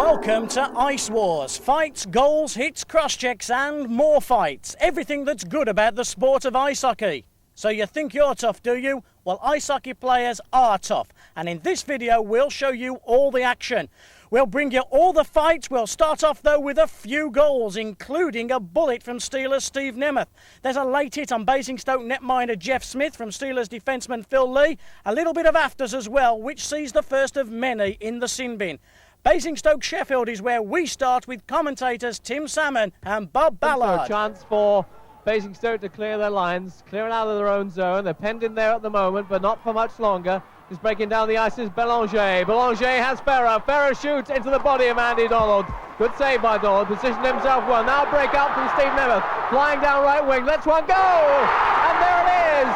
Welcome to Ice Wars. Fights, goals, hits, cross-checks and more fights. Everything that's good about the sport of ice hockey. So you think you're tough, do you? Well, ice hockey players are tough. And in this video, we'll show you all the action. We'll bring you all the fights. We'll start off, though, with a few goals, including a bullet from Steelers' Steve Nemeth. There's a late hit on Basingstoke netminder Jeff Smith from Steelers defenceman Phil Lee. A little bit of afters as well, which sees the first of many in the sin bin. Basingstoke Sheffield is where we start with commentators Tim Salmon and Bob Ballard. A chance for Basingstoke to clear their lines, clear it out of their own zone. They're penned in there at the moment, but not for much longer. Just breaking down the ice is Belanger. Belanger has Ferrer. Ferrer shoots into the body of Andy Donald. Good save by Donald. Positioned himself well. Now break out from Steve Nemeth. Flying down right wing. Lets one go. And there it is.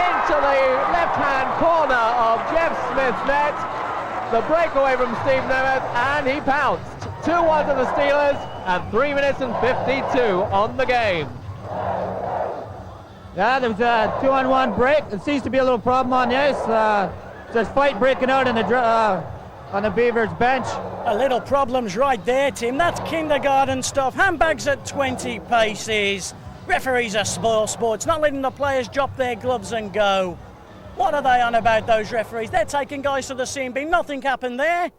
Into the left-hand corner of Jeff Smith's net. The breakaway from Steve Nemeth, and he pounced. 2-1 to the Steelers, and 3 minutes and 52 on the game. Yeah, there was a 2-on-1 break. There seems to be a little problem on the ice. There's a fight breaking out on the Beavers bench. A little problems right there, Tim. That's kindergarten stuff. Handbags at 20 paces. Referees are spoil sports, not letting the players drop their gloves and go. What are they on about, those referees? They're taking guys to the sin bin. Nothing happened there.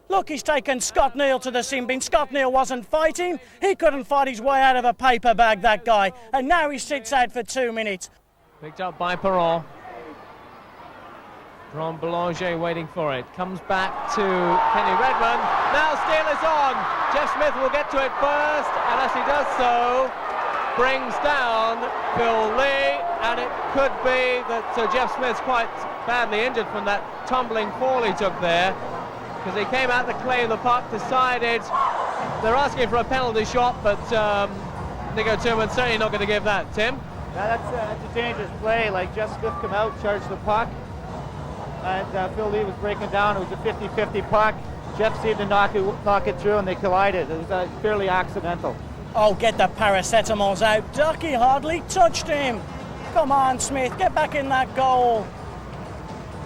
Look, he's taken Scott Neal to the sin bin. Scott Neal wasn't fighting. He couldn't fight his way out of a paper bag, that guy. And now he sits out for 2 minutes. Picked up by Perron. Ron Belanger waiting for it. Comes back to Kenny Redmond. Now Steelers on. Jeff Smith will get to it first. And as he does so, brings down Phil Lee, and it could be that Jeff Smith's quite badly injured from that tumbling fall he took there, because he came out to claim the puck, decided they're asking for a penalty shot, but Nico Turman's certainly not going to give that. Tim? Yeah, that's a dangerous play. Like, Jeff Smith come out, charged the puck, and Phil Lee was breaking down. It was a 50-50 puck. Jeff seemed to knock it through, and they collided. It was fairly accidental. Oh, get the paracetamols out. Ducky hardly touched him. Come on, Smith, get back in that goal.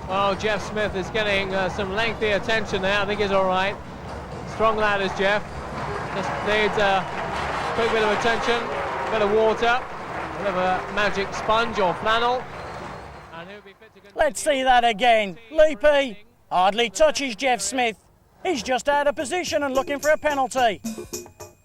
Oh, Jeff Smith is getting some lengthy attention there. I think he's all right. Strong lad is Jeff. Just needs a quick bit of attention, a bit of water, a bit of a magic sponge or flannel. And he'll be fit to continue. Let's see that again. Leapy hardly touches Jeff Smith. He's just out of position and looking for a penalty.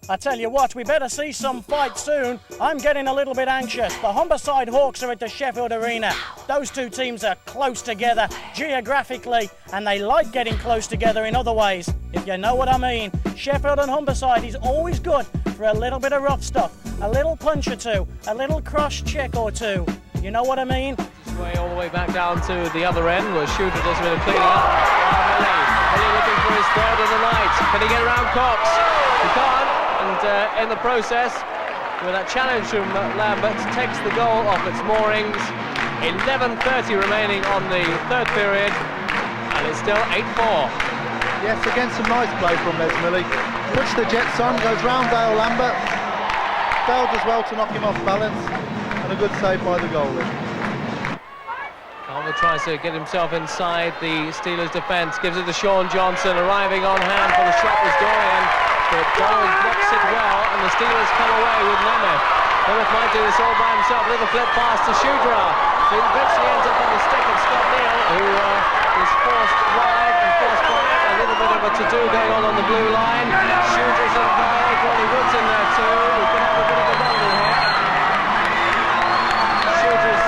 I tell you what, we better see some fight soon. I'm getting a little bit anxious. The Humberside Hawks are at the Sheffield Arena. Those two teams are close together geographically, and they like getting close together in other ways, if you know what I mean. Sheffield and Humberside is always good for a little bit of rough stuff, a little punch or two, a little cross-check or two. You know what I mean? Way all the way back down to the other end, where Shooter does a bit of cleaning up. Millie looking for his third of the night. Can he get around Cox? He can't. And in the process, with that challenge from Lambert, takes the goal off its moorings. 11:30 remaining on the third period, and it's still 8-4. Yes, again some nice play from Les Millie. Puts the Jets on, goes round Dale Lambert. Failed as well to knock him off balance, and a good save by the goalie. Calder tries to get himself inside the Steelers' defence, gives it to Sean Johnson, arriving on hand for the shot was Dorian. But Dorian blocks it well, and the Steelers come away with Nemeth. Nemeth might do this all by himself. Little flip pass to Shudra, who eventually ends up on the stick of Scott Neal, who is forced wide and forced wide. A little bit of a to-do going on the blue line. Shudra's involved, Ronnie Wood's in there too. We could have a bit of a bundle here. Shudra's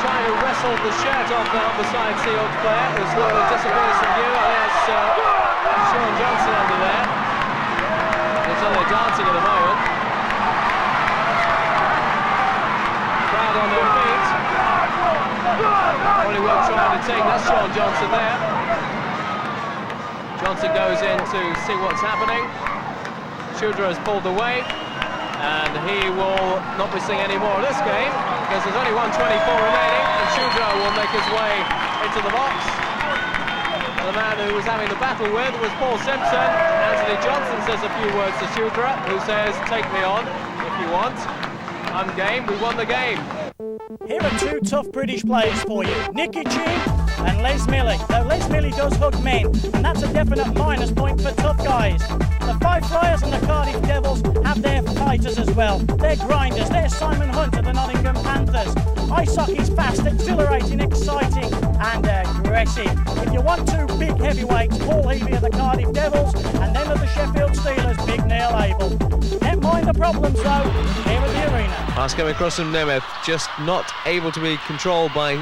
trying to wrestle the shirt off the Humberside Seahawks player, who slowly disappears from view. I think that's Sean Johnson under there. So they're dancing at the moment. Crowd on their feet. Only one trying to take, that's Sean Johnson there. Johnson goes in to see what's happening. Shudra has pulled away, and he will not be seeing any more of this game, because there's only 1:24 remaining, and Shudra will make his way into the box. The man who was having the battle with was Paul Simpson. Anthony Johnson says a few words to Shudra, who says, take me on if you want. I'm game, we won the game. Here are two tough British players for you. Nicky G and Les Milley. Though Les Milley does hug men, and that's a definite minus point for tough guys. The Five Flyers and the Cardiff Devils have their fighters as well. They're grinders. There's Simon Hunt of the Nottingham Panthers. Ice hockey's fast, exhilarating, exciting and aggressive. If you want two big heavyweights, Paul Heavey of the Cardiff Devils and then of the Sheffield Steelers, Big Neil Abel. Can't mind the problems though here at the arena. Pass coming across from Nemeth, just not able to be controlled by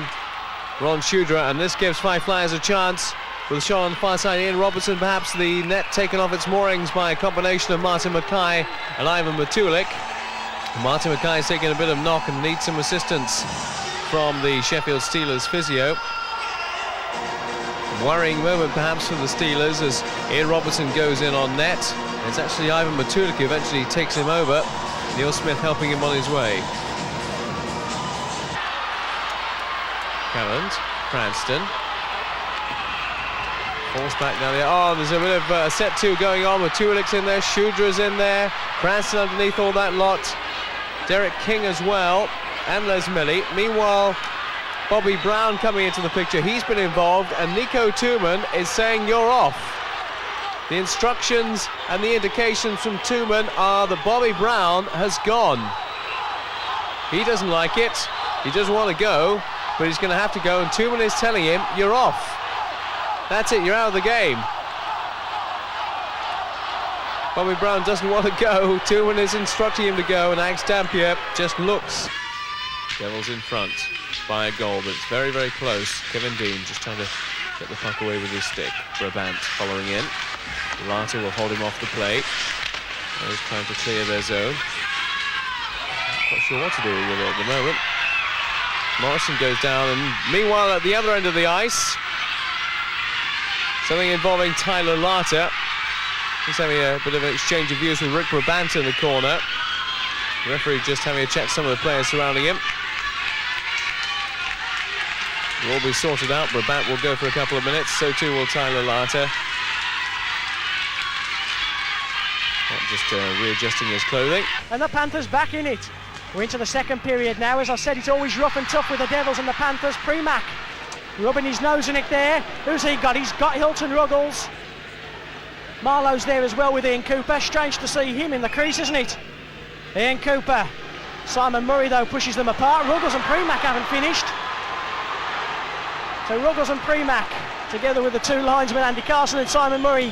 Ron Shudra, and this gives Five Flyers a chance with a shot on the far side. Ian Robertson, perhaps the net taken off its moorings by a combination of Martin Mackay and Ivan Matulik. Martin Mackay is taking a bit of knock and needs some assistance from the Sheffield Steelers physio. Worrying moment perhaps for the Steelers as Ian Robertson goes in on net. It's actually Ivan Matulik who eventually takes him over. Neil Smith helping him on his way. Calland, Cranston. Force back down there. Oh, there's a bit of set two going on. Matulik's in there, Shudra's in there, Cranston underneath all that lot. Derek King as well, and Les Milley. Meanwhile, Bobby Brown coming into the picture. He's been involved, and Nico Tooman is saying you're off. The instructions and the indications from Tooman are that Bobby Brown has gone. He doesn't like it. He doesn't want to go, but he's going to have to go, and Tooman is telling him you're off. That's it, you're out of the game. Bobby Brown doesn't want to go. Tooman is instructing him to go, and Alex Dampier just looks. Devils in front by a goal, but it's very, very close. Kevin Dean just trying to get the puck away with his stick. Brabant following in. Lata will hold him off the play. They're trying to clear their zone. Not sure what to do with it at the moment. Morrison goes down, and meanwhile at the other end of the ice, something involving Tyler Lata. He's having a bit of an exchange of views with Rick Brabant in the corner. The referee just having a chat to some of the players surrounding him. It'll all be sorted out. Brabant will go for a couple of minutes, so too will Tyler Lata. Just readjusting his clothing. And the Panthers back in it. We're into the second period now. As I said, it's always rough and tough with the Devils and the Panthers. Premack rubbing his nose in it there. Who's he got? He's got Hilton Ruggles. Marlowe's there as well with Ian Cooper. Strange to see him in the crease, isn't it? Ian Cooper. Simon Murray, though, pushes them apart. Ruggles and Premack haven't finished. So Ruggles and Premack, together with the two linesmen, Andy Carson and Simon Murray.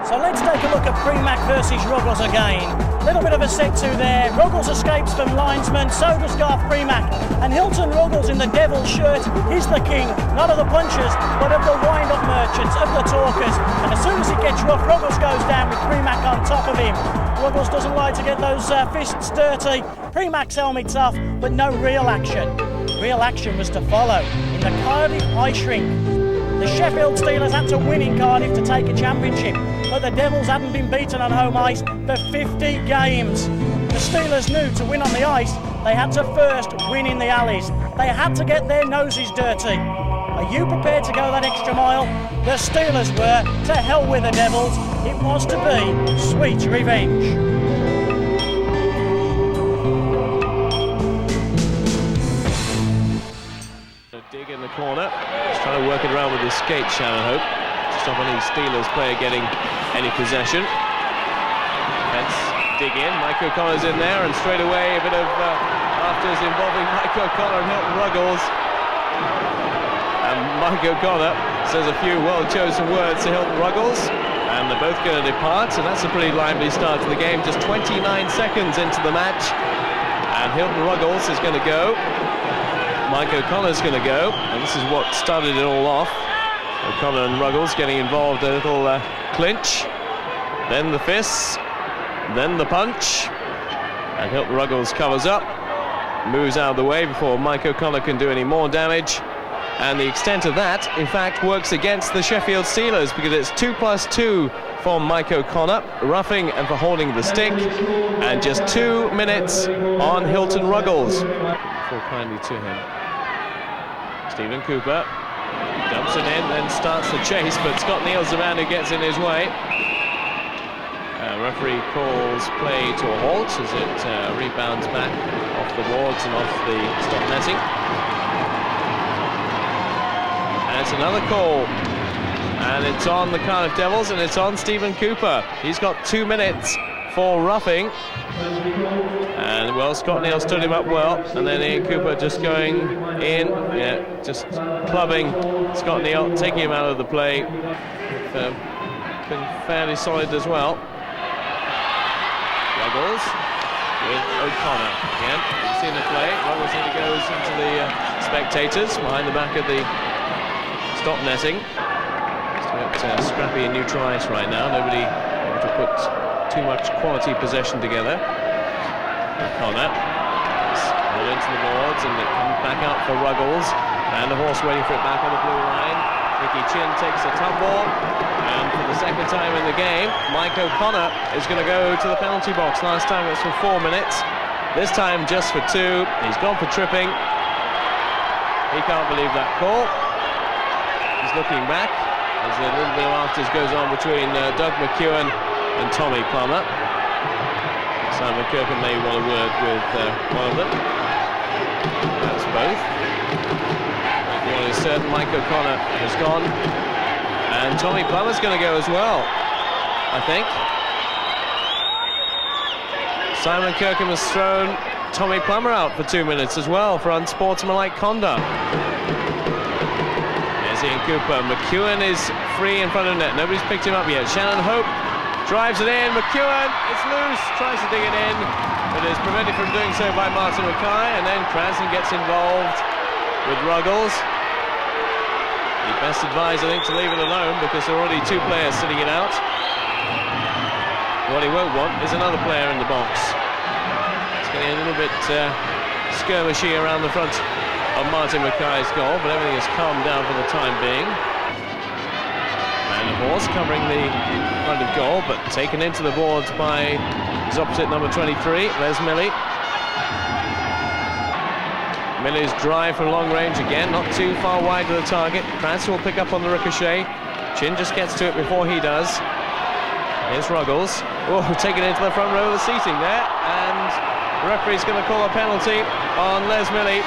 So let's take a look at Premack versus Ruggles again. Little bit of a set to there. Ruggles escapes from linesman, so does Garth Premack. And Hilton Ruggles in the Devil's shirt, he's the king, not of the punchers, but of the wind-up merchants, of the talkers. And as soon as it gets rough, Ruggles goes down with Premack on top of him. Ruggles doesn't like to get those fists dirty. Premack's helmet's off, but no real action. Real action was to follow in the Cardiff Ice Rink. The Sheffield Steelers had to win in Cardiff to take a championship, but the Devils hadn't been beaten on home ice for 50 games. The Steelers knew to win on the ice, they had to first win in the alleys. They had to get their noses dirty. Are you prepared to go that extra mile? The Steelers were. To hell with the Devils. It was to be sweet revenge. Dig in the corner. He's trying to work it around with his skate, Shannon Hope, to stop any Steelers player getting any possession. Defense dig in. Mike O'Connor's in there, and straight away a bit of afters involving Mike O'Connor and Hilton Ruggles. And Mike O'Connor says a few well-chosen words to Hilton Ruggles, and they're both going to depart, so that's a pretty lively start to the game. Just 29 seconds into the match, and Hilton Ruggles is going to go. Mike O'Connor's going to go, and this is what started it all off. O'Connor and Ruggles getting involved, a little clinch, then the fists, then the punch, and Hilton Ruggles covers up, moves out of the way before Mike O'Connor can do any more damage, and the extent of that, in fact, works against the Sheffield Steelers, because it's 2+2 for Mike O'Connor, roughing and for holding the stick, and just 2 minutes on Hilton Ruggles. Fall kindly to him. Stephen Cooper dumps it in, then starts the chase, but Scott Neal's the man who gets in his way. Referee calls play to a halt as it rebounds back off the boards and off the stop netting. And it's another call. And it's on the Cardiff Devils, and it's on Stephen Cooper. He's got 2 minutes for roughing. And, well, Scott Neal stood him up well. And then Ian Cooper just going in. Yeah, just clubbing Scott Neal, taking him out of the play. Been fairly solid as well. Ruggles with O'Connor again. You've seen the play. Ruggles goes into the spectators behind the back of the stop netting. Scrappy and neutral ice right now. Nobody able to put too much quality possession together. O'Connor all into the boards, and it comes back out for Ruggles. And the horse waiting for it back on the blue line. Ricky Chin takes a tumble, and for the second time in the game, Mike O'Connor is going to go to the penalty box. Last time it was for 4 minutes. This time just for 2. He's gone for tripping. He can't believe that call. He's looking back. As a little bit of afters goes on between Doug McEwen and Tommy Plummer. Simon Kirkham may want a word with one of them. That's both. One is certain, Mike O'Connor has gone. And Tommy Plummer's going to go as well, I think. Simon Kirkham has thrown Tommy Plummer out for 2 minutes as well for unsportsmanlike conduct. Ian Cooper. McEwen is free in front of net. Nobody's picked him up yet. Shannon Hope drives it in. McEwen, it's loose, tries to dig it in, but is prevented from doing so by Martin Mackay, and then Cranston gets involved with Ruggles. He best advised, I think, to leave it alone because there are already 2 players sitting it out. What he won't want is another player in the box. It's getting a little bit skirmishy around the front of Martin Mackay's goal, but everything has calmed down for the time being. And the horse covering the front of goal, but taken into the boards by his opposite number 23, Les Milley. Milley's drive from long range again, not too far wide of the target. Cranston will pick up on the ricochet. Chin just gets to it before he does. Here's Ruggles. Oh, taken into the front row of the seating there, and the referee's going to call a penalty on Les Milley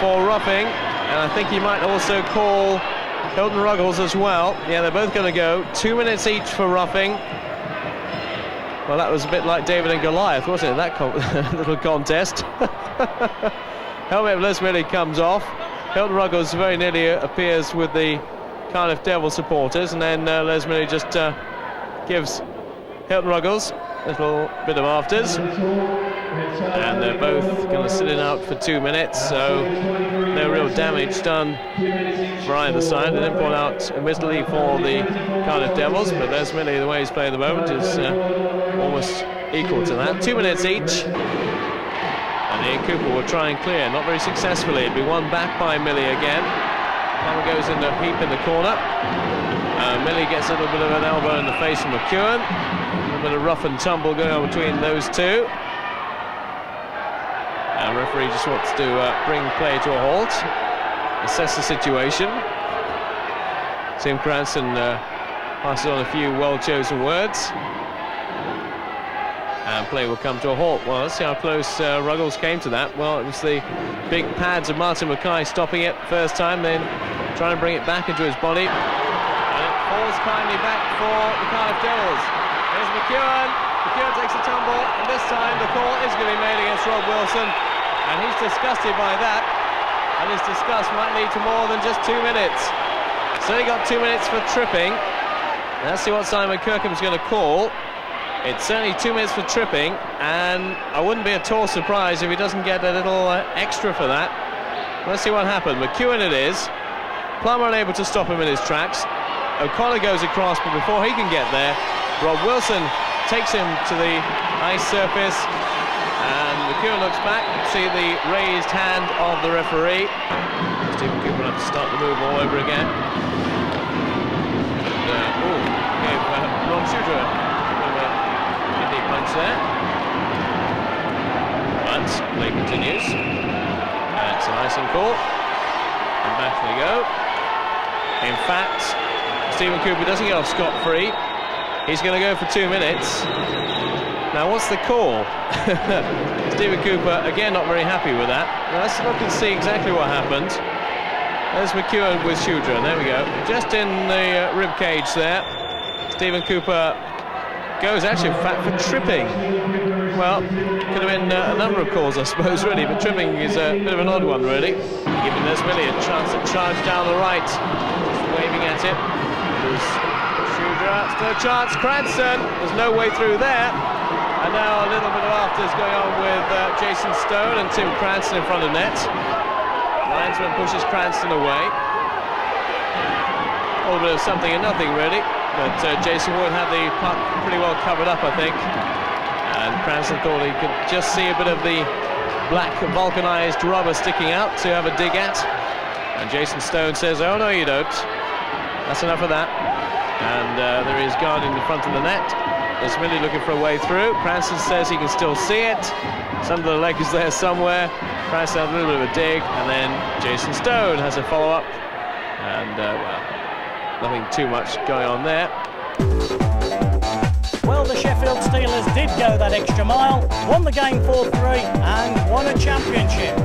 for roughing, and I think he might also call Hilton Ruggles as well. Yeah, they're both going to go. 2 minutes each for roughing. Well, that was a bit like David and Goliath, wasn't it, that little contest? Helmet of Les Milley comes off. Hilton Ruggles very nearly appears with the Cardiff Devil supporters, and then Les Milley just gives Hilton Ruggles a little bit of afters. And they're both going to sit it out for 2 minutes, so no real damage done for either side. They didn't pull out admittedly for the Cardiff Devils, but Les Milley, the way he's playing at the moment, is almost equal to that. 2 minutes each, and Ian Cooper will try and clear, not very successfully. It'll be won back by Milley again. Plummer goes in the heap in the corner. Milley gets a little bit of an elbow in the face from McEwen. A little bit of rough and tumble going on between those two. And the referee just wants to bring play to a halt, assess the situation. Tim Cranston passes on a few well-chosen words. And play will come to a halt. Well, let's see how close Ruggles came to that. Well, it was the big pads of Martin Mackay stopping it first time, then trying to bring it back into his body. And it falls kindly back for the Cardiff Devils. There's McEwen. McEwen takes a tumble, and this time the call is going to be made against Rob Wilson. And he's disgusted by that. And his disgust might lead to more than just 2 minutes. So he got 2 minutes for tripping. Let's see what Simon Kirkham's going to call. It's certainly 2 minutes for tripping, and I wouldn't be at all surprised if he doesn't get a little extra for that. Let's see what happened. McEwen it is. Plummer unable to stop him in his tracks. O'Connor goes across, but before he can get there, Rob Wilson takes him to the ice surface, and McEwen looks back to see the raised hand of the referee. Stephen Cooper will have to start the move all over again. Gave Ron Shooter punch there, but play continues. It's an icing call, and back they go. In fact, Stephen Cooper doesn't get off scot-free. He's going to go for 2 minutes. Now, what's the call? Stephen Cooper again not very happy with that. Now, let's look and see exactly what happened. There's McEwen with Shudra. There we go. Just in the rib cage there. Stephen Cooper goes actually for tripping. Well, could have been a number of calls, I suppose, really, but tripping is a bit of an odd one, really. Giving Les Millie a chance to charge down the right. Just waving at it. There's Shudra, still a chance. Cranston, there's no way through there. And now a little bit of laughter is going on with Jason Stone and Tim Cranston in front of net. Linesman pushes Cranston away. A little bit of something and nothing, really. But Jason Wood had the puck pretty well covered up, I think. And Cranston thought he could just see a bit of the black vulcanized rubber sticking out to have a dig at. And Jason Stone says, oh no you don't. That's enough of that. And there is guarding the front of the net. There's Millie looking for a way through. Cranston says he can still see it. Some of the leg is there somewhere. Cranston has a little bit of a dig. And then Jason Stone has a follow-up. And well, nothing too much going on there. Well, the Sheffield Steelers did go that extra mile, won the game 4-3 and won a championship.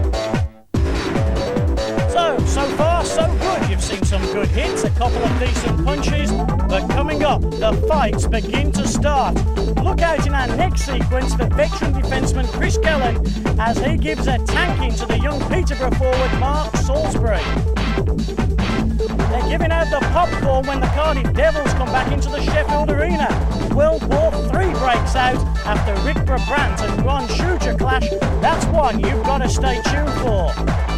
So far so good. You've seen some good hits, a couple of decent punches, but coming up, the fights begin to start. Look out in our next sequence for veteran defenceman Chris Kelland as he gives a tanking to the young Peterborough forward Mark Salisbury. They're giving out the popcorn when the Cardiff Devils come back into the Sheffield Arena. World War III breaks out after Rick Brabant and Ron Shudra clash. That's one you've got to stay tuned for.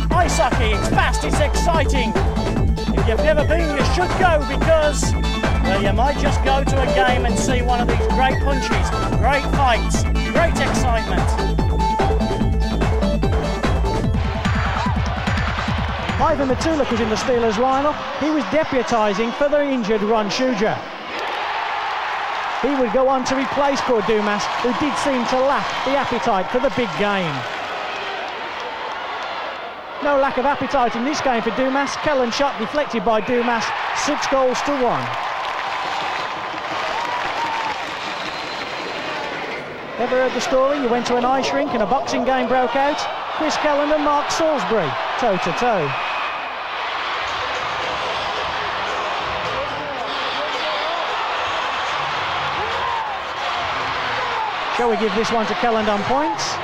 Ice hockey, it's fast, it's exciting. If you've never been, you should go because, well, you might just go to a game and see one of these great punches, great fights, great excitement. Ivan Matulik was in the Steelers lineup. He was deputising for the injured Ron Shudra. He would go on to replace Cord Dumas, who did seem to lack the appetite for the big game. No lack of appetite in this game for Dumas. Kelland's shot deflected by Dumas, 6 goals to 1. Ever heard the story? You went to an ice rink and a boxing game broke out. Chris Kelland and Mark Salisbury, toe-to-toe. Shall we give this one to Kelland on points?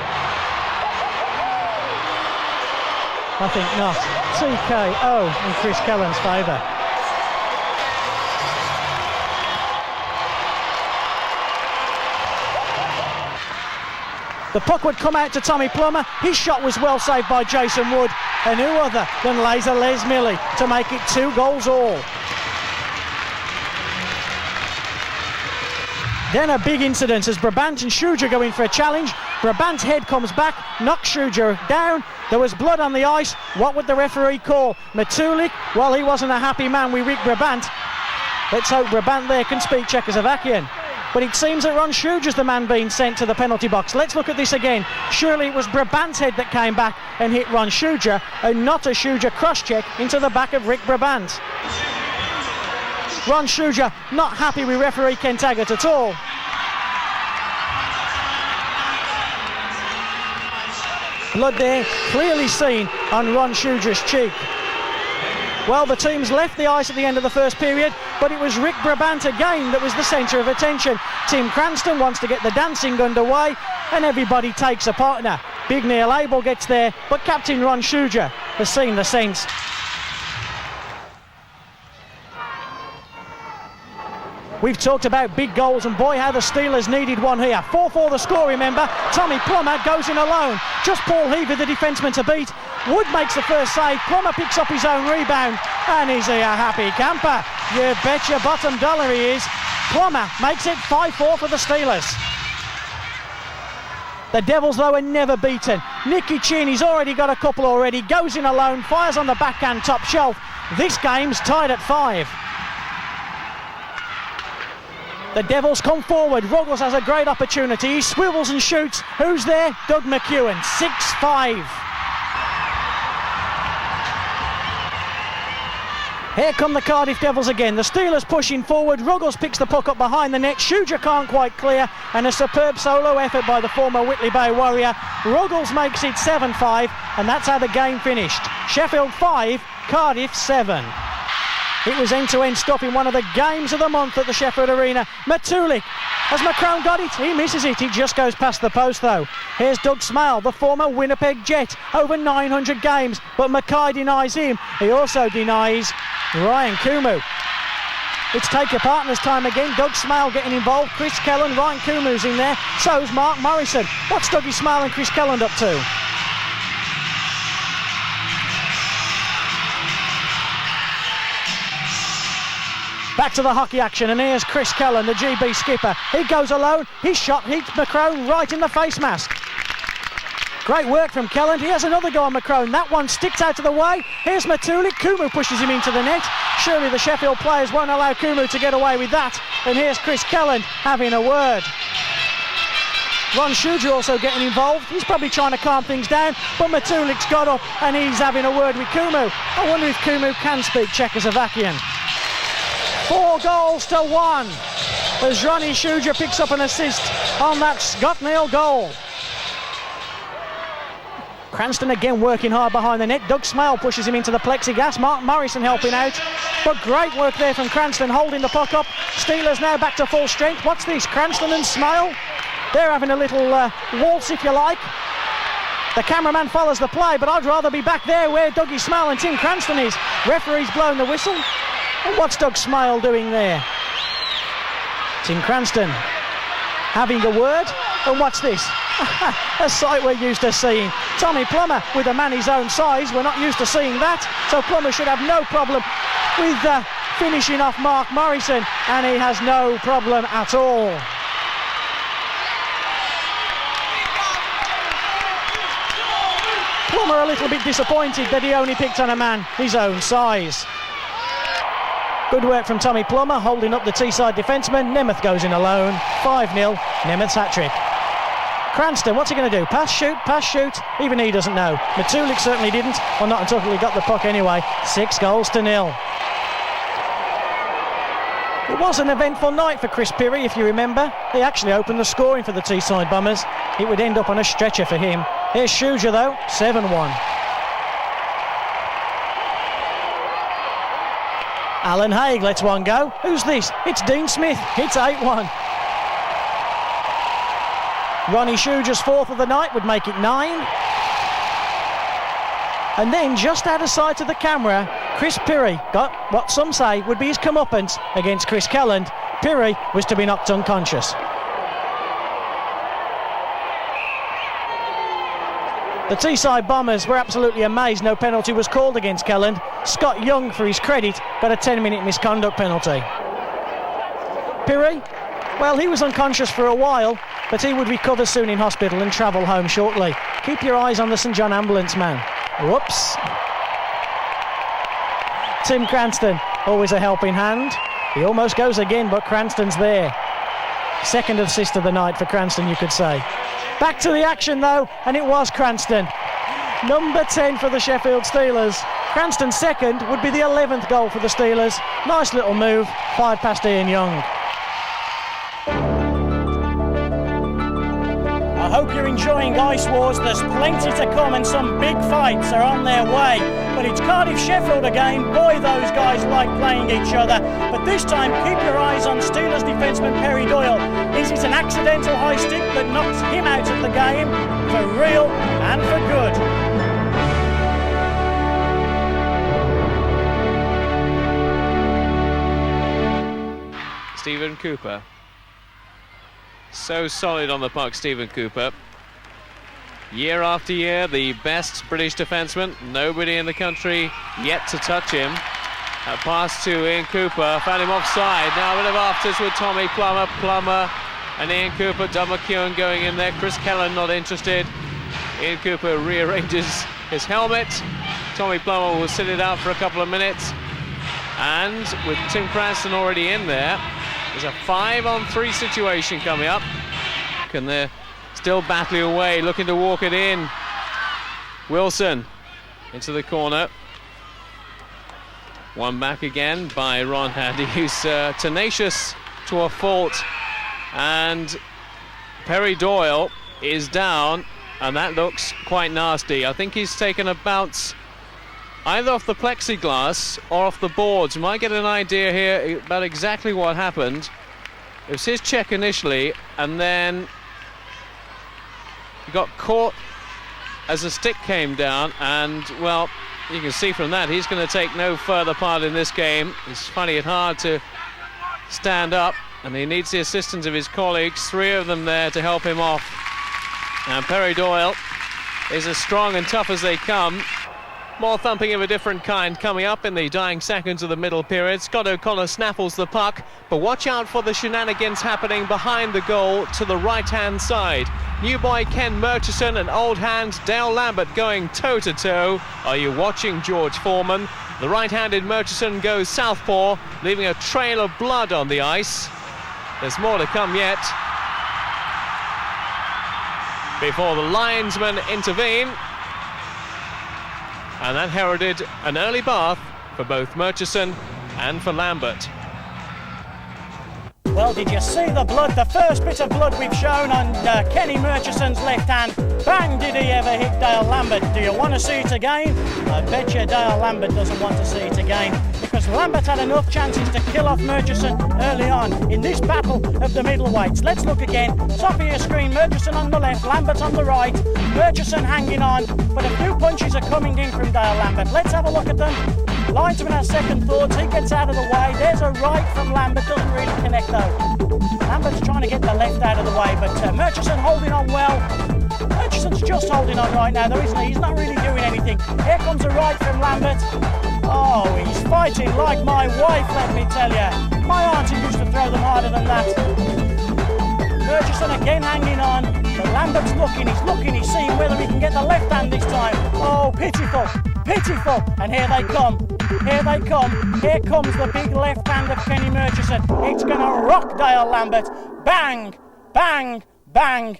I think not. TKO in Chris Kelland's favour. The puck would come out to Tommy Plummer. His shot was well saved by Jason Wood. And who other than Laser Les Millie to make it 2 goals all. Then a big incident as Brabant and Shudra go in for a challenge. Brabant's head comes back, knocks Shudra down. There was blood on the ice. What would the referee call? Matulik? Well, he wasn't a happy man with Rick Brabant. Let's hope Brabant there can speak Czechoslovakian. But it seems that Ron Shudra's the man being sent to the penalty box. Let's look at this again. Surely it was Brabant's head that came back and hit Ron Shudra, and not a Shudra cross-check into the back of Rick Brabant. Ron Shudra not happy with referee Ken Taggart at all. Blood there, clearly seen on Ron Shudra's cheek. Well, the teams left the ice at the end of the first period, but it was Rick Brabant again that was the centre of attention. Tim Cranston wants to get the dancing underway, and everybody takes a partner. Big Neil Abel gets there, but Captain Ron Shudra has seen the sense. We've talked about big goals, and boy, how the Steelers needed one here. 4-4 the score, remember. Tommy Plummer goes in alone. Just Paul Heaver, the defenceman, to beat. Wood makes the first save. Plummer picks up his own rebound, and is he a happy camper? You bet your bottom dollar he is. Plummer makes it 5-4 for the Steelers. The Devils, though, are never beaten. Nicky Cheney's already got a couple already. Goes in alone, fires on the backhand top shelf. This game's tied at 5. The Devils come forward. Ruggles has a great opportunity. He swivels and shoots. Who's there? Doug McEwen. 6-5. Here come the Cardiff Devils again. The Steelers pushing forward. Ruggles picks the puck up behind the net. Shudra can't quite clear. And a superb solo effort by the former Whitley Bay Warrior. Ruggles makes it 7-5. And that's how the game finished. Sheffield 5, Cardiff 7. It was end-to-end stop in one of the games of the month at the Sheffield Arena. Matulik, has McCrone got it? He misses it, he just goes past the post though. Here's Doug Smale, the former Winnipeg Jet, over 900 games, but Mackay denies him. He also denies Ryan Kumu. It's take your partner's time again. Doug Smale getting involved, Chris Kelland, Ryan Kumu's in there, so's Mark Morrison. What's Dougie Smale and Chris Kelland up to? Back to the hockey action, and here's Chris Kelland, the GB skipper. He goes alone, his shot hits McCrone right in the face mask. Great work from Kelland. He has another go on McCrone. That one sticks out of the way. Here's Matulik. Kumu pushes him into the net. Surely the Sheffield players won't allow Kumu to get away with that. And here's Chris Kelland having a word. Ron Shuja also getting involved. He's probably trying to calm things down, but Matulik's got up and he's having a word with Kumu. I wonder if Kumu can speak Czechoslovakian. 4-1 as Ronnie Shuja picks up an assist on that Scott Neal goal. Cranston again working hard behind the net. Doug Smale pushes him into the plexiglass. Mark Morrison helping out. But great work there from Cranston, holding the puck up. Steelers now back to full strength. What's this? Cranston and Smale? They're having a little waltz, if you like. The cameraman follows the play, but I'd rather be back there where Dougie Smale and Tim Cranston is. Referee's blown the whistle. And what's Doug Smale doing there? Tim Cranston having a word. And what's this? A sight we're used to seeing. Tommy Plummer with a man his own size. We're not used to seeing that. So Plummer should have no problem with finishing off Mark Morrison. And he has no problem at all. Plummer a little bit disappointed that he only picked on a man his own size. Good work from Tommy Plummer, holding up the Teesside defenceman. Nemeth goes in alone. 5-0, Nemeth's hat-trick. Cranston, what's he going to do? Pass, shoot? Even he doesn't know. Matulik certainly didn't, or not until he got the puck anyway. 6-0. It was an eventful night for Chris Pirrie, if you remember. He actually opened the scoring for the Teesside Bombers. It would end up on a stretcher for him. Here's Shuja though, 7-1. Alan Haig lets one go. Who's this? It's Dean Smith. It's 8-1. Ronnie Shuja's fourth of the night would make it 9. And then just out of sight of the camera, Chris Pirrie got what some say would be his comeuppance against Chris Kelland. Pirrie was to be knocked unconscious. The Teesside Bombers were absolutely amazed no penalty was called against Kelland. Scott Young, for his credit, got a 10-minute misconduct penalty. Pirrie, well, he was unconscious for a while, but he would recover soon in hospital and travel home shortly. Keep your eyes on the St John ambulance man. Whoops. Tim Cranston, always a helping hand. He almost goes again, but Cranston's there. Second assist of the night for Cranston, you could say. Back to the action though, and it was Cranston. Number 10 for the Sheffield Steelers. Cranston's second would be the 11th goal for the Steelers. Nice little move, 5 past Ian Young. I hope you're enjoying Ice Wars. There's plenty to come and some big fights are on their way. But it's Cardiff-Sheffield again. Boy, those guys like playing each other. But this time, keep your eyes on Steelers defenceman Perry Doyle. Is it an accidental high stick that knocks him out of the game for real and for good? Stephen Cooper. So solid on the puck, Stephen Cooper. Year after year, the best British defenceman. Nobody in the country yet to touch him. A pass to Ian Cooper, found him offside. Now a bit of afters with Tommy Plummer. Plummer and Ian Cooper. Doug McKeown going in there. Chris Kelland not interested. Ian Cooper rearranges his helmet. Tommy Plummer will sit it out for a couple of minutes. And with Tim Cranston already in there, there's a 5-on-3 situation coming up. And they're still battling away, looking to walk it in. Wilson into the corner. One back again by Ron Handy, who's tenacious to a fault. And Perry Doyle is down, and that looks quite nasty. I think he's taken a bounce either off the plexiglass or off the boards. You might get an idea here about exactly what happened. It was his check initially, and then he got caught as the stick came down, and, well, you can see from that he's going to take no further part in this game. He's finding it hard to stand up, and he needs the assistance of his colleagues, 3 of them there to help him off. And Perry Doyle is as strong and tough as they come. More thumping of a different kind coming up in the dying seconds of the middle period. Scott O'Connor snaffles the puck, but watch out for the shenanigans happening behind the goal to the right-hand side. New boy Ken Murchison and old hand Dale Lambert going toe-to-toe. Are you watching, George Foreman? The right-handed Murchison goes southpaw, leaving a trail of blood on the ice. There's more to come yet before the linesmen intervene. And that heralded an early bath for both Murchison and for Lambert. Well, did you see the blood? The first bit of blood we've shown on Kenny Murchison's left hand. Bang, did he ever hit Dale Lambert. Do you want to see it again? I bet you Dale Lambert doesn't want to see it again, because Lambert had enough chances to kill off Murchison early on in this battle of the middleweights. Let's look again. Top of your screen, Murchison on the left, Lambert on the right. Murchison hanging on, but a few punches are coming in from Dale Lambert. Let's have a look at them. Linesman has second thoughts, he gets out of the way. There's a right from Lambert, doesn't really connect though. Lambert's trying to get the left out of the way, but Murchison holding on well. Murchison's just holding on right now though, isn't he? He's not really doing anything. Here comes a right from Lambert. Oh, he's fighting like my wife, let me tell you. My auntie used to throw them harder than that. Murchison again hanging on, but Lambert's looking, he's seeing whether he can get the left hand this time. Oh, pitiful, pitiful, and here they come. Here they come. Here comes the big left hand of Kenny Murchison. It's going to rock Dale Lambert. Bang, bang, bang.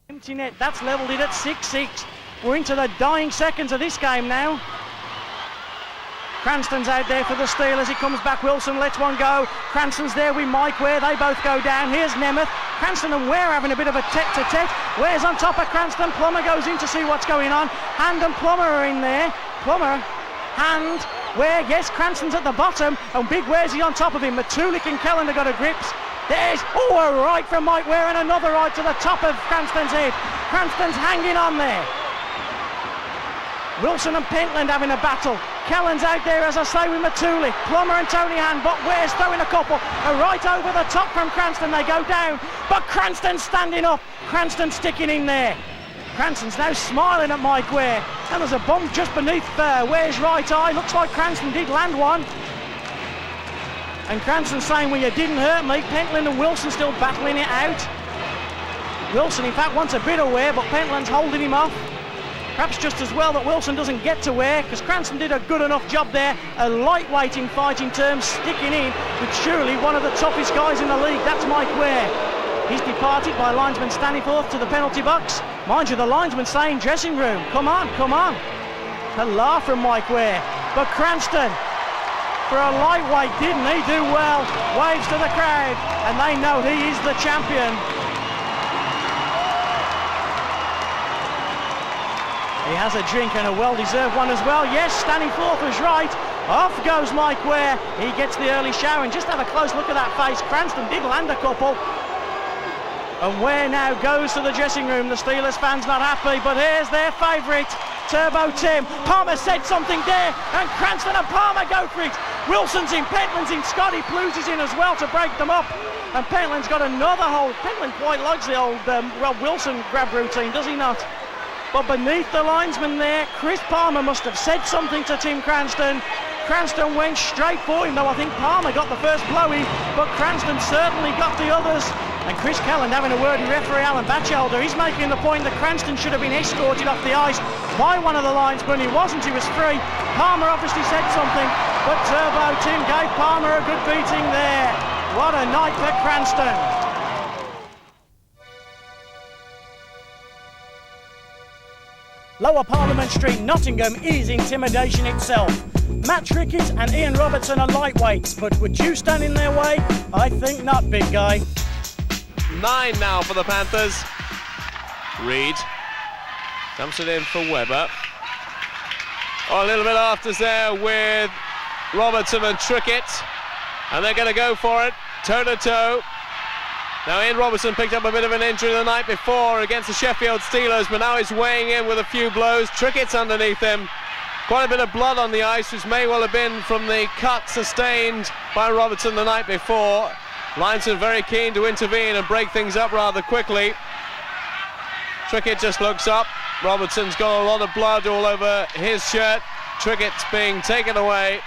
Empty net, that's levelled it at 6-6. We're into the dying seconds of this game now. Cranston's out there for the Steelers. He comes back. Wilson lets one go. Cranston's there with Mike Ware. They both go down. Here's Nemeth. Cranston and Ware having a bit of a tete-to-tete. Ware's on top of Cranston. Plummer goes in to see what's going on. Hand and Plummer are in there. Plummer, Hand, Ware. Yes, Cranston's at the bottom. And Big Ware's on top of him. Matulik and Kellander got a grips. There's, a right from Mike Ware and another right to the top of Cranston's head. Cranston's hanging on there. Wilson and Pentland having a battle. Kellen's out there, as I say, with Matulik. Plummer and Tony Hand, but Ware's throwing a couple. A right over the top from Cranston, they go down. But Cranston's standing up. Cranston sticking in there. Cranston's now smiling at Mike Ware. And there's a bump just beneath Ware's right eye. Looks like Cranston did land one. And Cranston saying, well, you didn't hurt me. Pentland and Wilson still battling it out. Wilson, in fact, wants a bit of Ware, but Pentland's holding him off. Perhaps just as well that Wilson doesn't get to Ware, because Cranston did a good enough job there. A lightweight in fighting terms, sticking in with surely one of the toughest guys in the league. That's Mike Ware. He's departed by linesman Staniforth to the penalty box. Mind you, the linesman saying dressing room, come on, come on. A laugh from Mike Ware. But Cranston, for a lightweight, didn't he do well? Waves to the crowd, and they know he is the champion. He has a drink and a well-deserved one as well. Yes, Staniforth was right. Off goes Mike Ware. He gets the early shower, and just have a close look at that face. Cranston did land a couple. And Ware now goes to the dressing room. The Steelers fans not happy, but here's their favourite, Turbo Tim. Palmer said something there, and Cranston and Palmer go for it. Wilson's in, Pentland's in, Scotty Blues is in as well to break them up. And Pentland's got another hold. Pentland quite likes the old Rob Wilson grab routine, does he not? But beneath the linesman there, Chris Palmer must have said something to Tim Cranston. Cranston went straight for him, though I think Palmer got the first blowy, but Cranston certainly got the others. And Chris Kelland having a word with referee Alan Batchelder. He's making the point that Cranston should have been escorted off the ice by one of the linesmen. He wasn't, he was free. Palmer obviously said something, but Turbo Tim gave Palmer a good beating there. What a night for Cranston. Lower Parliament Street, Nottingham is intimidation itself. Matt Ricketts and Ian Robertson are lightweights, but would you stand in their way? I think not, big guy. 9 now for the Panthers. Reed dumps it in for Webber. a little bit after there with Robertson and Trickett, and they're going to go for it, toe-to-toe. Now Ian Robertson picked up a bit of an injury the night before against the Sheffield Steelers, but now he's weighing in with a few blows. Trickett's underneath him. Quite a bit of blood on the ice, which may well have been from the cut sustained by Robertson the night before. Linesman very keen to intervene and break things up rather quickly. Trickett just looks up. Robertson's got a lot of blood all over his shirt. Trickett's being taken away.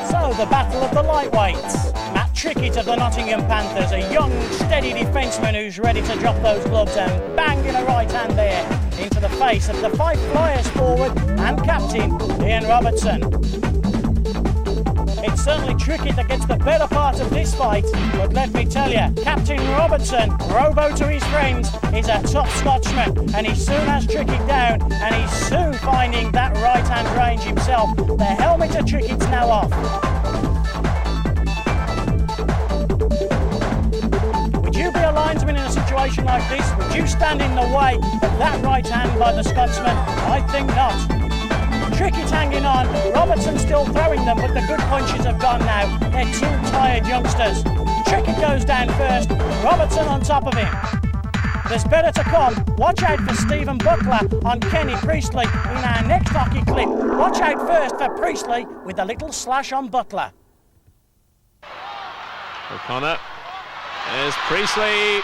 So the battle of the lightweights. Matt Trickett of the Nottingham Panthers, a young, steady defenceman who's ready to drop those gloves and bang in a right hand there into the face of the 5 Flyers forward and captain Ian Robertson. It's certainly Trickett that gets the better part of this fight, but let me tell you, Captain Robertson, Robo to his friends, is a top Scotsman, and he soon has Trickett down, and he's soon finding that right-hand range himself. The helmet of Trickett's now off. Would you be a linesman in a situation like this? Would you stand in the way of that right hand by the Scotsman? I think not. Trickett hanging on, Robertson still throwing them, but the good punches have gone now. They're 2 tired youngsters. Trickett goes down first, Robertson on top of him. There's better to come. Watch out for Stephen Buckler on Kenny Priestley in our next hockey clip. Watch out first for Priestley with a little slash on Buckler. O'Connor. There's Priestley.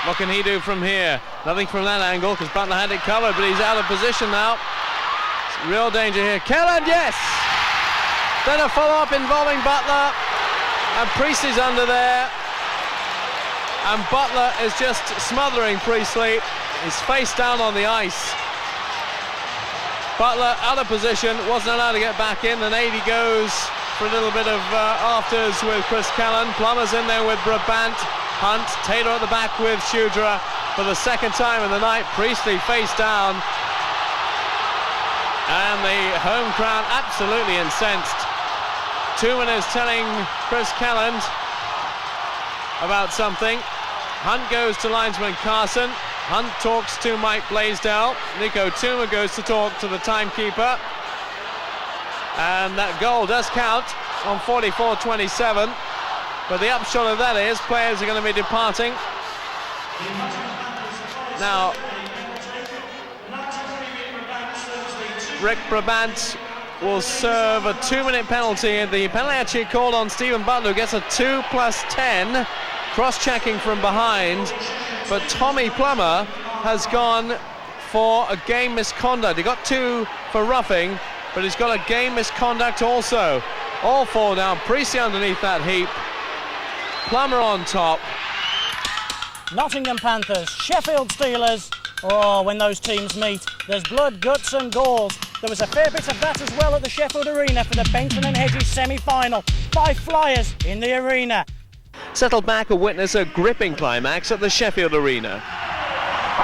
What can he do from here? Nothing from that angle because Butler had it covered, but he's out of position now. Real danger here. Kelland, yes! Then a follow-up involving Butler, and Priestley's under there, and Butler is just smothering Priestley. He's face down on the ice. Butler out of position, wasn't allowed to get back in, and Navy goes for a little bit of afters with Chris Kelland. Plummer's in there with Brabant, Hunt, Taylor at the back with Shudra. For the second time in the night, Priestley face down. And the home crowd absolutely incensed. Tooman is telling Chris Kelland about something. Hunt goes to linesman Carson. Hunt talks to Mike Blaisdell. Nico Tooman goes to talk to the timekeeper. And that goal does count on 44-27. But the upshot of that is players are going to be departing. Now, Rick Brabant will serve a 2-minute penalty. The penalty actually called on Stephen Butler, who gets a 2+10, cross-checking from behind. But Tommy Plummer has gone for a game misconduct. He got 2 for roughing, but he's got a game misconduct also. All 4 down. Priestley underneath that heap. Plummer on top. Nottingham Panthers, Sheffield Steelers. Oh, when those teams meet, there's blood, guts and galls. There was a fair bit of that as well at the Sheffield Arena for the Benton and Hedges semi-final. 5 Flyers in the arena. Settled back and witness a gripping climax at the Sheffield Arena.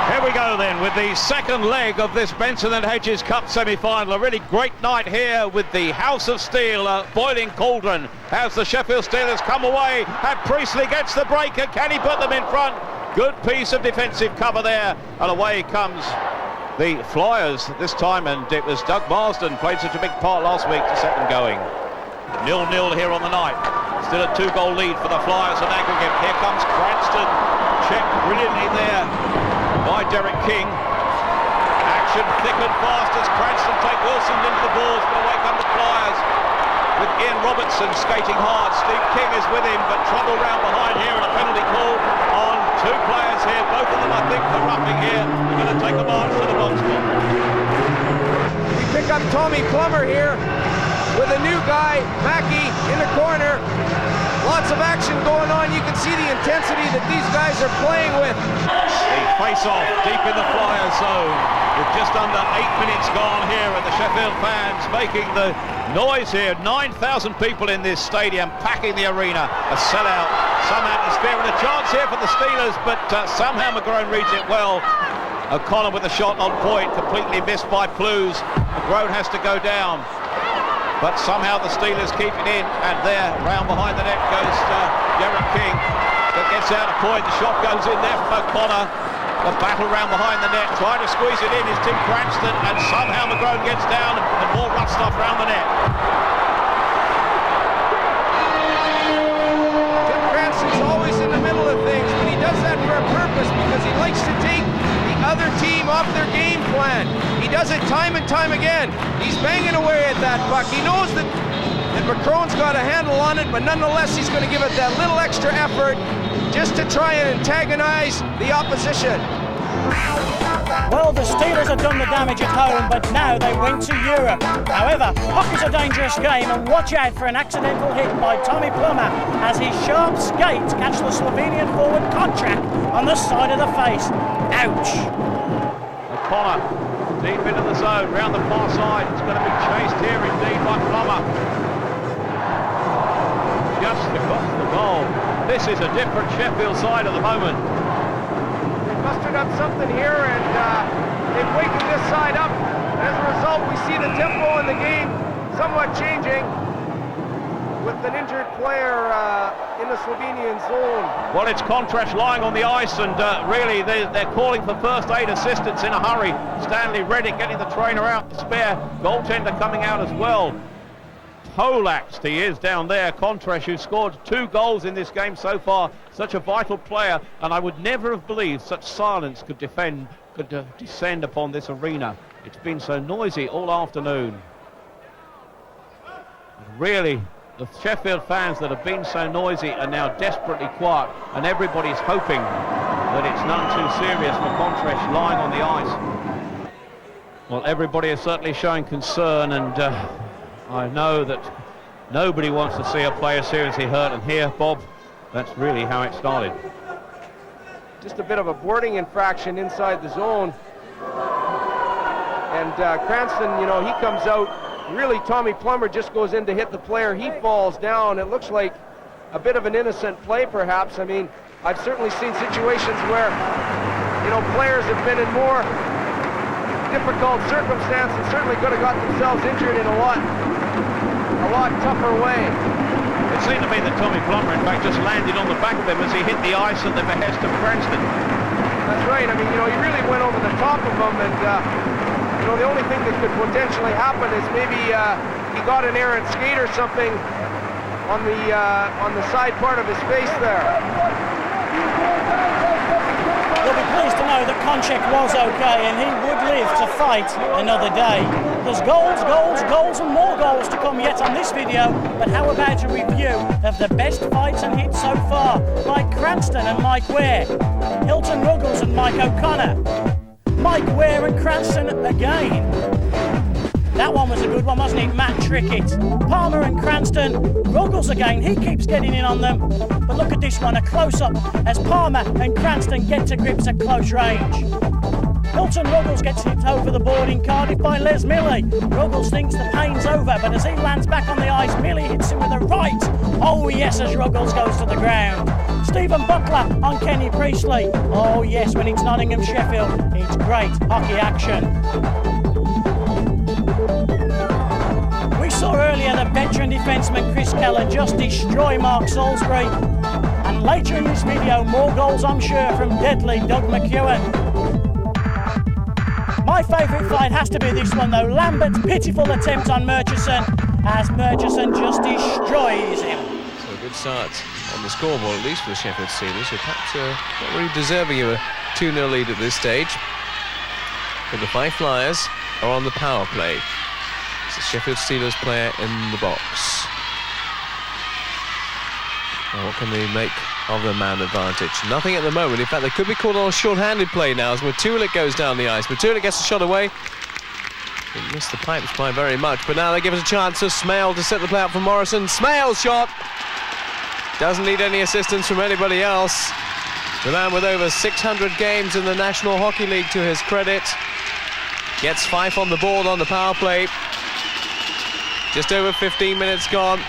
Here we go then with the second leg of this Benson and Hedges Cup semi-final. A really great night here with the House of Steel, boiling cauldron, as the Sheffield Steelers come away, and Priestley gets the breaker. Can he put them in front? Good piece of defensive cover there, and away comes the Flyers this time, and it was Doug Marsden played such a big part last week to set them going. 0-0 here on the night. Still a 2-goal lead for the Flyers in aggregate. Here comes Cranston, checked brilliantly there by Derek King. Action thick and fast as Cranston take Wilson into the balls, but away come the Flyers with Ian Robertson skating hard. Steve King is with him, but trouble round behind here, and a penalty call on 2 players here. Both of them, I think, for roughing here. They're going to take a march to the box. We pick up Tommy Plummer here with a new guy, Mackey, in the corner. Lots of action going on. You can see the intensity that these guys are playing with. The face-off deep in the Flyers zone with just under 8 minutes gone here, and the Sheffield fans making the noise here. 9,000 people in this stadium packing the arena. A sellout, some atmosphere, and a chance here for the Steelers, but somehow McGrone reads it well. O'Connor with a shot on point, completely missed by Plews. McGrone has to go down, but somehow the Steelers keep it in, and there, round behind the net goes Derek King, that gets out a point. The shot goes in there from O'Connor, The battle round behind the net, trying to squeeze it in is Tim Cranston, and somehow McGrone gets down, and more rough stuff round the net. Tim Cranston's always in the middle of things, but he does that for a purpose because he likes to take the other team off their game plan. He does it time and time again. He's banging away at that puck. He knows that McCrone's got a handle on it, but nonetheless he's going to give it that little extra effort just to try and antagonize the opposition. Well, the Steelers have done the damage at home, but now they went to Europe. However, hockey's a dangerous game, and watch out for an accidental hit by Tommy Plummer as his sharp skates catch the Slovenian forward Kontrak on the side of the face. Ouch! O'Connor deep into the zone, round the far side. It's going to be chased here indeed by Plummer. Just across the goal. This is a different Sheffield side at the moment. They've mustered up something here, and they've wakened this side up. As a result, we see the tempo in the game somewhat changing with an injured player in the Slovenian zone. Well, it's Kontrak lying on the ice, and really they're calling for first aid assistance in a hurry. Stanley Reddick getting the trainer out, the spare goaltender coming out as well. Poleaxed he is down there. Kontrak, who scored 2 goals in this game so far, such a vital player, and I would never have believed such silence could descend upon this arena. It's been so noisy all afternoon. Really, the Sheffield fans that have been so noisy are now desperately quiet, and everybody's hoping that it's none too serious for Kontrak lying on the ice. Well, everybody is certainly showing concern, and I know that nobody wants to see a player seriously hurt, and here, Bob, that's really how it started. Just a bit of a boarding infraction inside the zone. And Cranston, you know, he comes out. Really, Tommy Plummer just goes in to hit the player. He falls down. It looks like a bit of an innocent play, perhaps. I mean, I've certainly seen situations where, you know, players have been in more difficult circumstances, certainly could have got themselves injured in a lot tougher way. It seemed to me that Tommy Plummer, in fact, just landed on the back of him as he hit the ice at the behest of Cranston. That's right. I mean, you know, he really went over the top of him, and you know, the only thing that could potentially happen is maybe he got an errant skate or something on the side part of his face there. You'll be pleased to know that Kontrak was okay, and he would live to fight another day. There's goals, goals, goals, and more goals to come yet on this video, but how about a review of the best fights and hits so far by Cranston and Mike Ware, Hilton Ruggles and Mike O'Connor, Mike Ware and Cranston again. That one was a good one, wasn't it? Matt Trickett, Palmer and Cranston, Ruggles again, he keeps getting in on them. But look at this one, a close-up as Palmer and Cranston get to grips at close range. Hilton Ruggles gets hit over the board in Cardiff by Les Milley. Ruggles thinks the pain's over, but as he lands back on the ice, Milley hits him with a right. Oh yes, as Ruggles goes to the ground. Stephen Butler on Kenny Priestley. Oh yes, when it's Nottingham Sheffield, it's great hockey action. We saw earlier the veteran defenseman Chris Keller just destroy Mark Salisbury. And later in this video, more goals I'm sure from deadly Doug McEwen. My favourite fight has to be this one though, Lambert's pitiful attempt on Murchison as Murchison just destroys him. So a good start on the scoreboard, at least for the Sheffield Steelers, who perhaps not really deserving of a 2-0 lead at this stage. But the Fife Flyers are on the power play. It's the Sheffield Steelers player in the box. Now what can they make of the man advantage? Nothing at the moment. In fact, they could be called on a short-handed play now as Matulik goes down the ice. Matulik gets a shot away. He missed the pipes by very much, but now they give us a chance to Smale to set the play up for Morrison. Smale's shot doesn't need any assistance from anybody else. The man with over 600 games in the National Hockey League, to his credit, gets Fife on the board on the power play. Just over 15 minutes gone.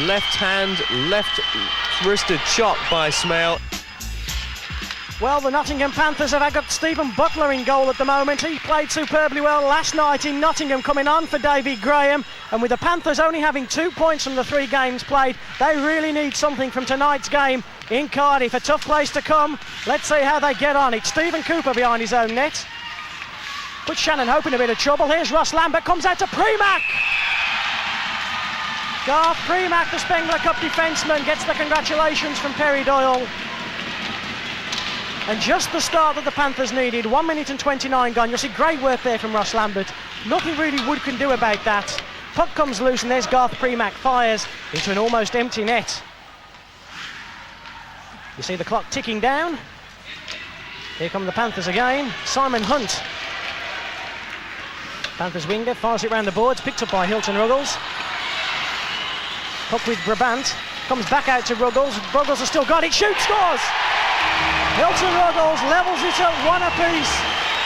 Left hand, left wristed shot by Smale. Well, the Nottingham Panthers have got Stephen Butler in goal at the moment. He played superbly well last night in Nottingham, coming on for David Graham. And with the Panthers only having 2 points from the 3 games played, they really need something from tonight's game in Cardiff. A tough place to come. Let's see how they get on. It's Stephen Cooper behind his own net. Puts Shannon Hope in a bit of trouble. Here's Ross Lambert, comes out to Premack. Garth Premack, the Spengler Cup defenceman, gets the congratulations from Perry Doyle. And just the start that the Panthers needed. 1 minute and 29 gone. You'll see great work there from Ross Lambert. Nothing really Wood can do about that. Puck comes loose and there's Garth Premack, fires into an almost empty net. You see the clock ticking down. Here come the Panthers again. Simon Hunt, Panthers winger, fires it round the boards, picked up by Hilton Ruggles. Puck with Brabant, comes back out to Ruggles. Ruggles has still got it, shoots, scores! Hilton Ruggles levels it at 1 apiece.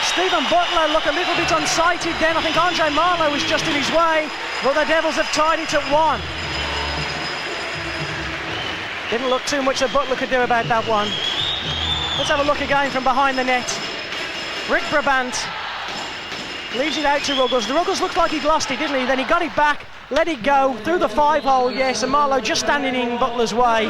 Stephen Butler looked a little bit unsighted then. I think Andre Marlowe was just in his way, but the Devils have tied it at 1. Didn't look too much that Butler could do about that one. Let's have a look again from behind the net. Rick Brabant leaves it out to Ruggles. The Ruggles looked like he'd lost it, didn't he? Then he got it back, let it go through the 5-hole, yes, and Marlowe just standing in Butler's way.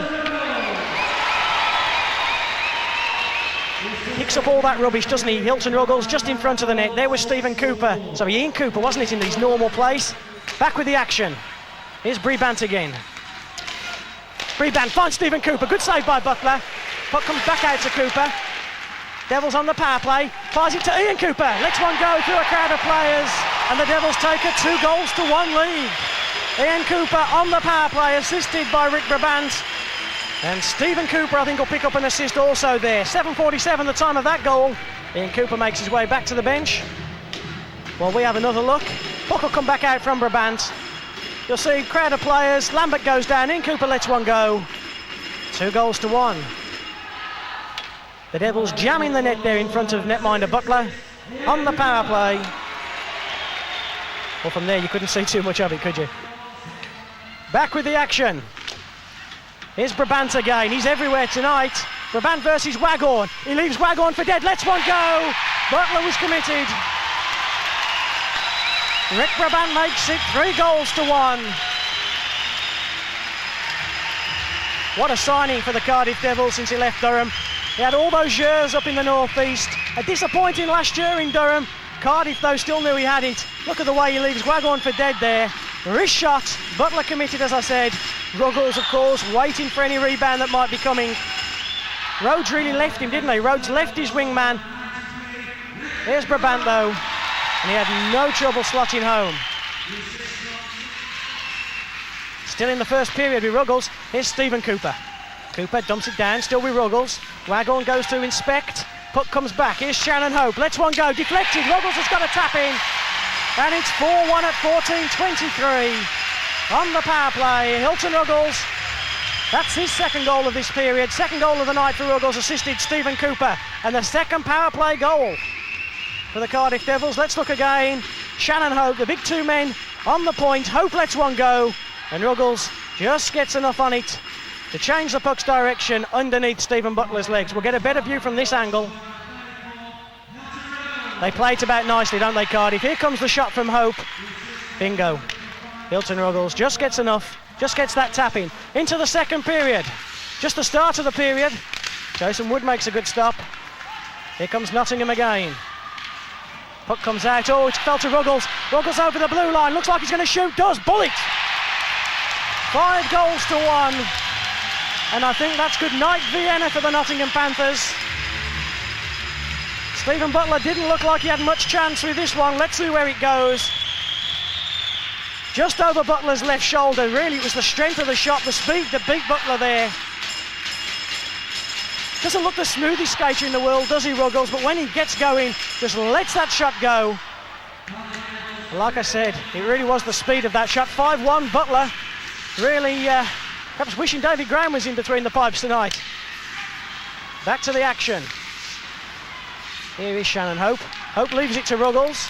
Picks up all that rubbish, doesn't he? Hilton Ruggles just in front of the net. There was Stephen Cooper. Sorry, Ian Cooper, wasn't it, in his normal place? Back with the action. Here's Brabant again. Brabant finds Stephen Cooper. Good save by Butler. Puck comes back out to Cooper. Devils on the power play. Fires it to Ian Cooper. Lets one go through a crowd of players. And the Devils take a 2-1 lead. Ian Cooper on the power play, assisted by Rick Brabant. And Stephen Cooper, I think, will pick up an assist also there. 7:47 the time of that goal. Ian Cooper makes his way back to the bench. Well, we have another look. Puck will come back out from Brabant. You'll see crowd of players. Lambert goes down. Ian Cooper lets one go. 2-1. The Devils jamming the net there in front of netminder Butler on the power play. Well, from there you couldn't see too much of it, could you? Back with the action. Here's Brabant again. He's everywhere tonight. Brabant versus Waghorn. He leaves Waghorn for dead. Lets one go. Butler was committed. Rick Brabant makes it 3-1. What a signing for the Cardiff Devils since he left Durham. He had all those years up in the northeast. A disappointing last year in Durham. Cardiff, though, still knew he had it. Look at the way he leaves Waghorn for dead there. Wrist shot. Butler committed, as I said. Ruggles, of course, waiting for any rebound that might be coming. Rhodes really left him, didn't he? Rhodes left his wingman. Here's Brabant, though. And he had no trouble slotting home. Still in the first period with Ruggles. Here's Stephen Cooper. Cooper dumps it down, still with Ruggles. Waghorn goes to inspect. Puck comes back. Here's Shannon Hope. Lets one go. Deflected. Ruggles has got a tap in. And it's 4-1 at 14:23. On the power play, Hilton Ruggles. That's his second goal of this period. Second goal of the night for Ruggles, assisted Stephen Cooper. And the second power play goal for the Cardiff Devils. Let's look again. Shannon Hope, the big two men on the point. Hope lets one go. And Ruggles just gets enough on it to change the puck's direction underneath Stephen Butler's legs. We'll get a better view from this angle. They play it about nicely, don't they, Cardiff? Here comes the shot from Hope. Bingo. Hilton Ruggles just gets enough, just gets that tap in. Into the second period. Just the start of the period. Jason Wood makes a good stop. Here comes Nottingham again. Puck comes out. Oh, it's fell to Ruggles. Ruggles over the blue line. Looks like he's going to shoot. Does. Bullet. 5-1. And I think that's good night Vienna for the Nottingham Panthers. Stephen Butler didn't look like he had much chance with this one. Let's see where it goes. Just over Butler's left shoulder. Really, it was the strength of the shot, the speed that beat Butler there. Doesn't look the smoothest skater in the world, does he, Ruggles? But when he gets going, just lets that shot go. Like I said, it really was the speed of that shot. 5-1, Butler really perhaps wishing David Graham was in between the pipes tonight. Back to the action. Here is Shannon Hope. Hope leaves it to Ruggles.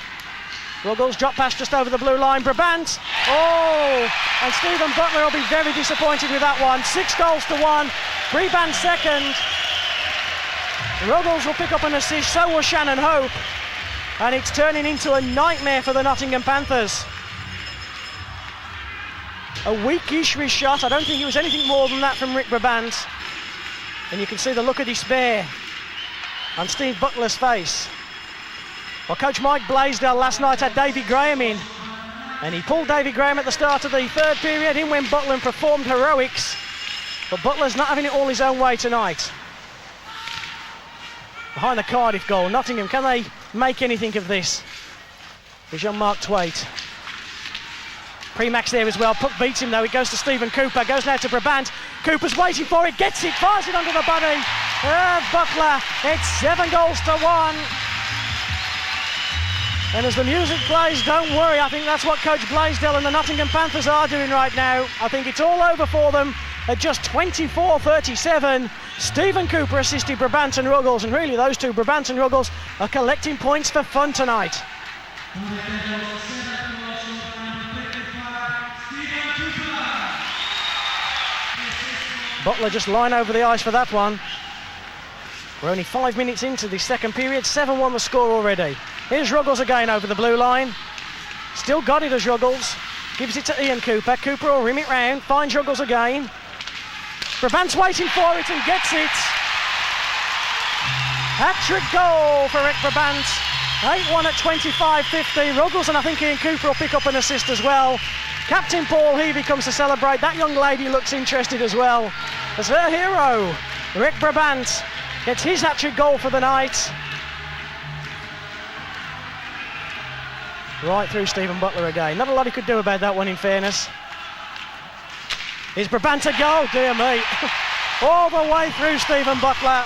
Ruggles drop pass just over the blue line. Brabant. Oh! And Stephen Butler will be very disappointed with that one. 6-1. Brabant second. Ruggles will pick up an assist, so will Shannon Hope. And it's turning into a nightmare for the Nottingham Panthers. A weakish wrist shot. I don't think it was anything more than that from Rick Brabant. And you can see the look of despair on Steve Butler's face. Well, Coach Mike Blaisdell last night had Davy Graham in, and he pulled Davy Graham at the start of the third period. In went Butler and performed heroics, but Butler's not having it all his own way tonight. Behind the Cardiff goal, Nottingham, can they make anything of this? Here's young Mark Twaite. Premax there as well. Puck beats him though. It goes to Stephen Cooper. Goes now to Brabant. Cooper's waiting for it. Gets it. Fires it under the body. Butler. It's 7-1. And as the music plays, don't worry. I think that's what Coach Blaisdell and the Nottingham Panthers are doing right now. I think it's all over for them at just 24-37. Stephen Cooper assisted Brabant and Ruggles, and really those two, Brabant and Ruggles, are collecting points for fun tonight. Butler just line over the ice for that one. We're only 5 minutes into the second period, 7-1 the score already. Here's Ruggles again over the blue line. Still got it as Ruggles. Gives it to Ian Cooper. Cooper will rim it round. Finds Ruggles again. Brabant's waiting for it and gets it. Hat-trick goal for Rick Brabant. 8-1 at 25-50. Ruggles and I think Ian Cooper will pick up an assist as well. Captain Paul Heavey comes to celebrate. That young lady looks interested as well. As her hero, Rick Brabant, gets his hat-trick goal for the night. Right through Stephen Butler again. Not a lot he could do about that one, in fairness. Is Brabant a goal? Dear me. All the way through Stephen Butler.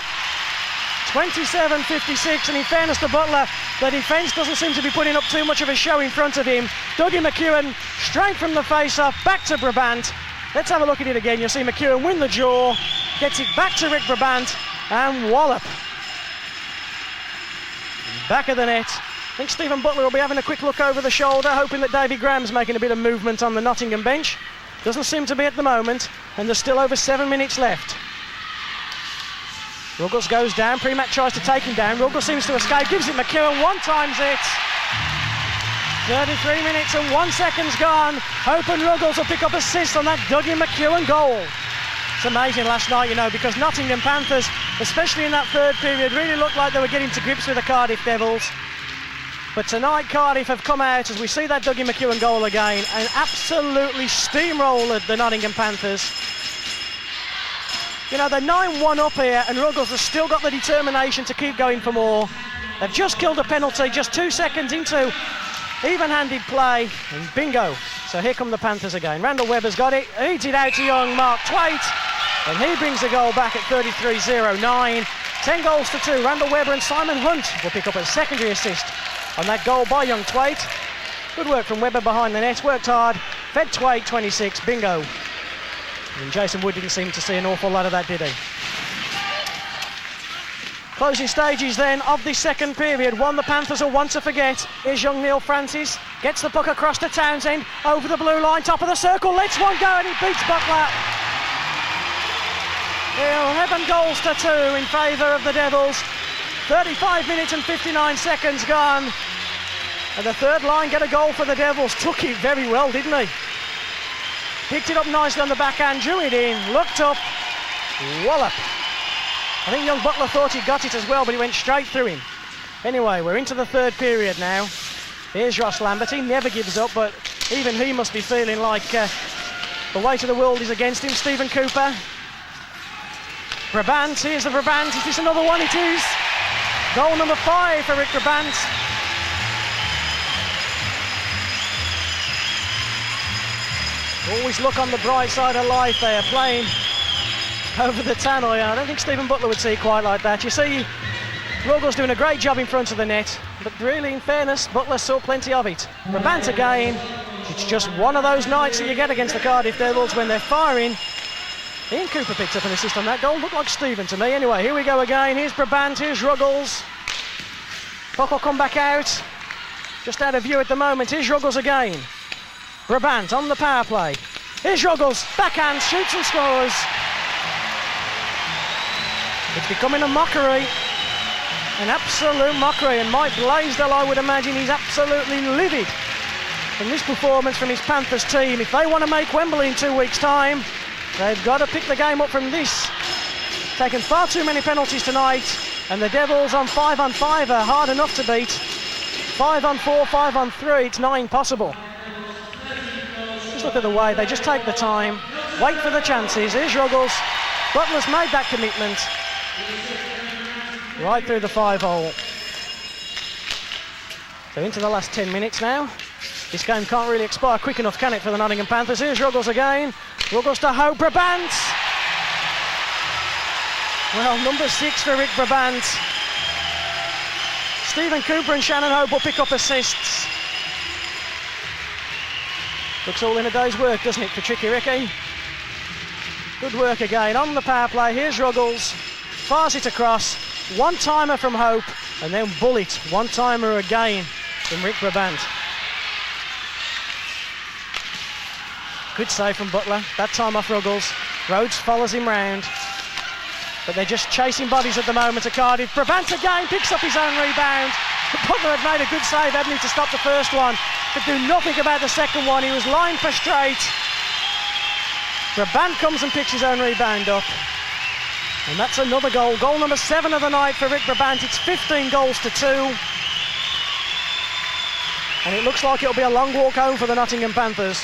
27-56, and in fairness to Butler, the defence doesn't seem to be putting up too much of a show in front of him. Dougie McEwen, straight from the face-off, back to Brabant. Let's have a look at it again. You'll see McEwen win the jaw, gets it back to Rick Brabant, and wallop. Back of the net. I think Stephen Butler will be having a quick look over the shoulder, hoping that Davy Graham's making a bit of movement on the Nottingham bench. Doesn't seem to be at the moment, and there's still over 7 minutes left. Ruggles goes down. Premack tries to take him down. Ruggles seems to escape, gives it McEwen, one times it. 33 minutes and 1 second's gone. Hope and Ruggles will pick up assists on that Dougie McEwen goal. It's amazing last night, you know, because Nottingham Panthers, especially in that third period, really looked like they were getting to grips with the Cardiff Devils. But tonight Cardiff have come out, as we see that Dougie McEwen goal again, and absolutely steamrolled the Nottingham Panthers. You know, they're 9-1 up here, and Ruggles has still got the determination to keep going for more. They've just killed a penalty, just 2 seconds into even-handed play, and bingo. So here come the Panthers again. Randall Webber's got it, eats it out to young Mark Twaite, and he brings the goal back at 33-09. 10 goals to 2. Randall Webber and Simon Hunt will pick up a secondary assist on that goal by young Twaite. Good work from Webber behind the net, worked hard, fed Twaite 26, bingo. And Jason Wood didn't seem to see an awful lot of that, did he? Closing stages then of the second period. One the Panthers will want to forget. Here's young Neil Francis, gets the puck across to Townsend, over the blue line, top of the circle, lets one go and he beats Butler. 11 goals to 2 in favour of the Devils. 35 minutes and 59 seconds gone. And the third line get a goal for the Devils. Took it very well, didn't he? Picked it up nicely on the backhand, drew it in, looked up, wallop. I think young Butler thought he got it as well, but he went straight through him. Anyway, we're into the third period now. Here's Ross Lambert. He never gives up, but even he must be feeling like the weight of the world is against him. Stephen Cooper. Brabant, here's the Brabant. Is this another one? It is. Goal number 5 for Rick Brabant. Always look on the bright side of life. They are playing over the tannoy. I don't think Stephen Butler would see it quite like that. You see, Ruggles doing a great job in front of the net, but really, in fairness, Butler saw plenty of it. Brabant again. It's just one of those nights that you get against the Cardiff Devils when they're firing. Ian Cooper picked up an assist on that goal. Looked like Stephen to me. Anyway, here we go again. Here's Brabant, here's Ruggles. Puck will come back out. Just out of view at the moment. Here's Ruggles again. Brabant on the power play. Here's Ruggles, backhand, shoots and scores. It's becoming a mockery. An absolute mockery, and Mike Blaisdell, I would imagine, he's absolutely livid from this performance from his Panthers team. If they want to make Wembley in 2 weeks' time, they've got to pick the game up from this. Taken far too many penalties tonight, and the Devils on 5-on-5 are hard enough to beat. 5-on-4, 5-on-3, it's not impossible. Just look at the way they just take the time, wait for the chances. Here's Ruggles. Butler's made that commitment. Right through the 5-hole. So into the last 10 minutes now. This game can't really expire quick enough, can it, for the Nottingham Panthers? Here's Ruggles again. Ruggles to Hope. Brabant! Well, number 6 for Rick Brabant. Stephen Cooper and Shannon Hope will pick up assists. Looks all in a day's work, doesn't it, for Tricky Ricky? Good work again on the power play. Here's Ruggles. Fires it across. One-timer from Hope, and then Bullet. One-timer again from Rick Brabant. Good save from Butler. That time off Ruggles. Rhodes follows him round. But they're just chasing bodies at the moment at Cardiff. Brabant again picks up his own rebound. Butler had made a good save, hadn't he, to stop the first one. Could do nothing about the second one. He was lined for straight. Brabant comes and picks his own rebound up. And that's another goal. Goal number 7 of the night for Rick Brabant. It's 15 goals to 2. And it looks like it'll be a long walk home for the Nottingham Panthers.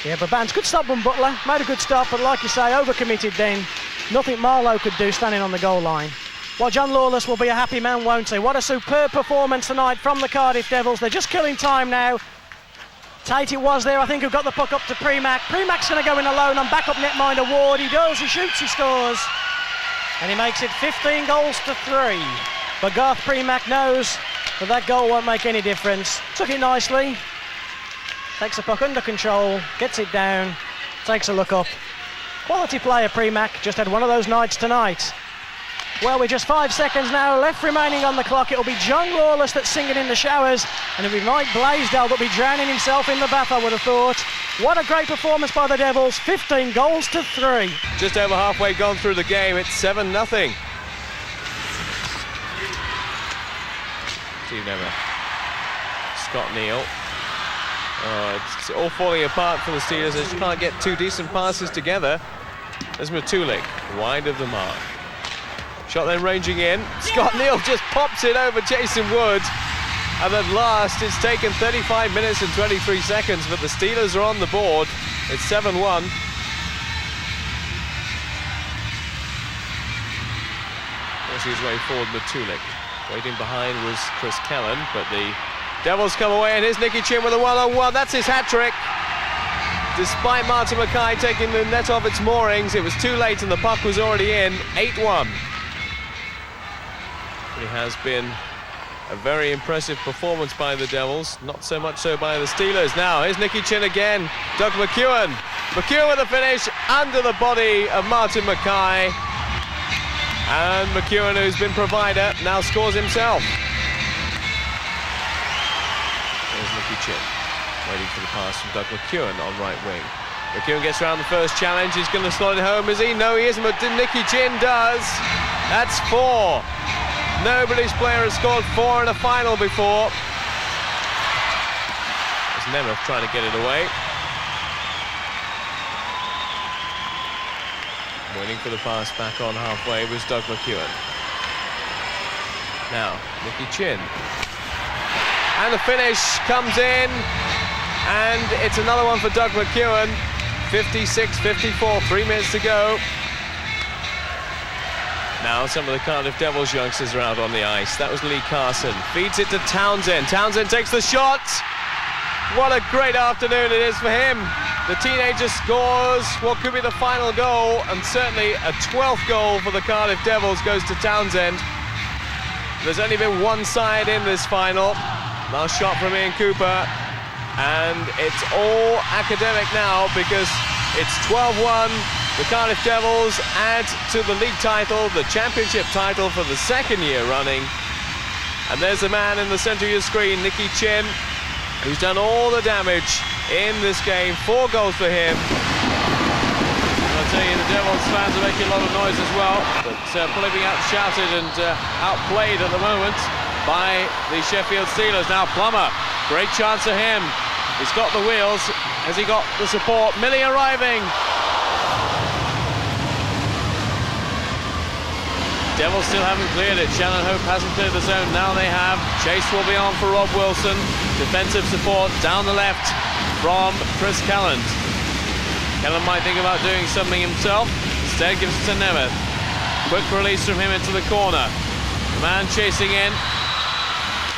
Yeah, Brabant, good stop from Butler. Made a good stop, but like you say, overcommitted then. Nothing Marlowe could do standing on the goal line. Well, John Lawless will be a happy man, won't he? What a superb performance tonight from the Cardiff Devils. They're just killing time now. Tate it was there, I think, who got the puck up to Premack. Premack's going to go in alone on backup netminder Ward. He does, he shoots, he scores. And he makes it 15 goals to 3. But Garth Premack knows that that goal won't make any difference. Took it nicely. Takes the puck under control, gets it down, takes a look up. Quality player Premack, just had one of those nights tonight. Well, with just 5 seconds now left remaining on the clock, it'll be John Lawless that's singing in the showers, and it'll be Mike Blaisdell that'll be drowning himself in the bath, I would have thought. What a great performance by the Devils, 15 goals to 3. Just over halfway gone through the game, it's 7-0. Steve Nemeth. Scott Neal. Oh, it's all falling apart for the Steelers. They just can't get 2 decent passes together. There's Matulik, wide of the mark. Shot then ranging in. Scott Neal just pops it over Jason Wood. And at last, it's taken 35 minutes and 23 seconds, but the Steelers are on the board. It's 7-1. Forcing his way forward, Matulik. Waiting behind was Chris Kellen, but the Devils come away, and here's Nicky Chinn with a 1-on-1. That's his hat-trick. Despite Martin Mackay taking the net off its moorings, it was too late and the puck was already in. 8-1. It has been a very impressive performance by the Devils, not so much so by the Steelers. Now, here's Nicky Chinn again. Doug McEwen. McEwen with a finish under the body of Martin Mackay. And McEwen, who's been provider, now scores himself. There's Nicky Chinn, waiting for the pass from Doug McEwen on right wing. McEwen gets around the first challenge. He's going to slot it home, is he? No, he isn't, but Nicky Chinn does. That's 4. Nobody's player has scored 4 in a final before. There's Nemeth trying to get it away. Waiting for the pass back on halfway was Doug McEwen. Now, Nicky Chinn. And the finish comes in, and it's another one for Doug McEwen. 56-54, 3 minutes to go. Now some of the Cardiff Devils youngsters are out on the ice. That was Lee Carson. Feeds it to Townsend. Townsend takes the shot. What a great afternoon it is for him. The teenager scores what could be the final goal, and certainly a 12th goal for the Cardiff Devils goes to Townsend. There's only been one side in this final. Last shot from Ian Cooper. And it's all academic now because it's 12-1. The Cardiff Devils add to the league title, the championship title for the 2nd year running. And there's the man in the centre of your screen, Nicky Chinn, who's done all the damage in this game. 4 goals for him. That's tell you, the Devils fans are making a lot of noise as well, but probably being outshouted and outplayed at the moment by the Sheffield Steelers. Now Plummer, great chance for him. He's got the wheels. Has he got the support? Millie arriving. Devils still haven't cleared it. Shannon Hope hasn't cleared the zone. Now they have. Chase will be on for Rob Wilson. Defensive support down the left from Chris Calland. Calland might think about doing something himself. Instead gives it to Nemeth. Quick release from him into the corner. The man chasing in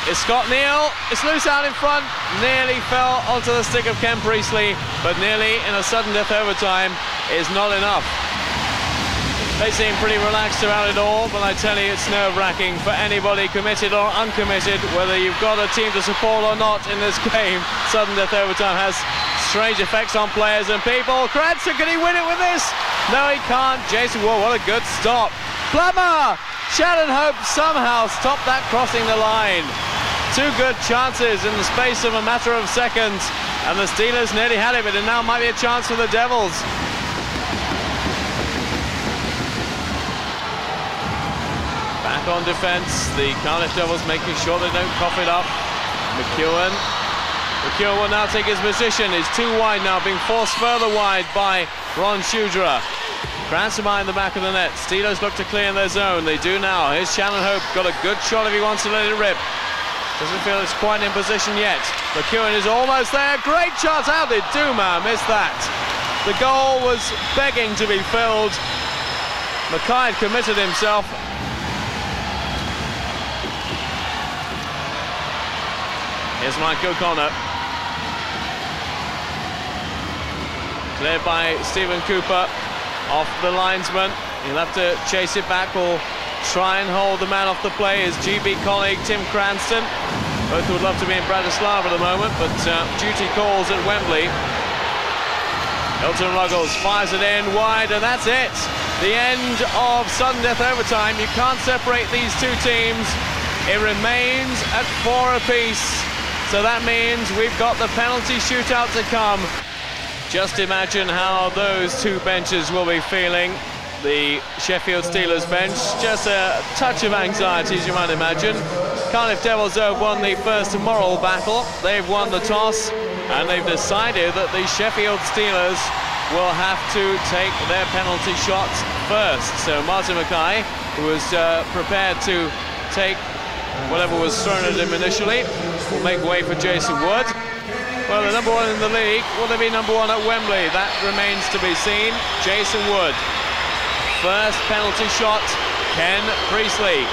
is Scott Neal. It's loose out in front. Nearly fell onto the stick of Ken Priestley, but nearly in a sudden death overtime is not enough. They seem pretty relaxed around it all, but I tell you, it's nerve-wracking for anybody, committed or uncommitted, whether you've got a team to support or not in this game. Sudden death overtime has strange effects on players and people. Cranston, can he win it with this? No, he can't. Jason Ward, what a good stop. Plummer! Shannon Hope somehow stopped that crossing the line. Two good chances in the space of a matter of seconds, and the Steelers nearly had it, but it now might be a chance for the Devils. Back on defence, the Cardiff Devils making sure they don't cough it up. McEwen will now take his position. He's too wide now, being forced further wide by Ron Shudra. Cranston behind the back of the net. Steelers look to clear in their zone. They do now. Here's Shannon Hope. Got a good shot if he wants to let it rip. Doesn't feel it's quite in position yet. McEwen is almost there. Great shot. How did Duma miss that? The goal was begging to be filled. Mackay had committed himself. Here's Mike O'Connor. Cleared by Stephen Cooper. Off the linesman. He'll have to chase it back or try and hold the man off the play. His GB colleague Tim Cranston. Both would love to be in Bratislava at the moment, but duty calls at Wembley. Hilton Ruggles fires it in wide, and that's it. The end of sudden death overtime. You can't separate these two teams. It remains at 4 apiece. So that means we've got the penalty shootout to come. Just imagine how those two benches will be feeling. The Sheffield Steelers bench, just a touch of anxiety, as you might imagine. Cardiff Devils have won the first moral battle. They've won the toss, and they've decided that the Sheffield Steelers will have to take their penalty shots first. So Martin Mackay, who was prepared to take whatever was thrown at him initially, will make way for Jason Wood. Well, the number one in the league, will they be number one at Wembley? That remains to be seen. Jason Wood. First penalty shot, Ken Priestley.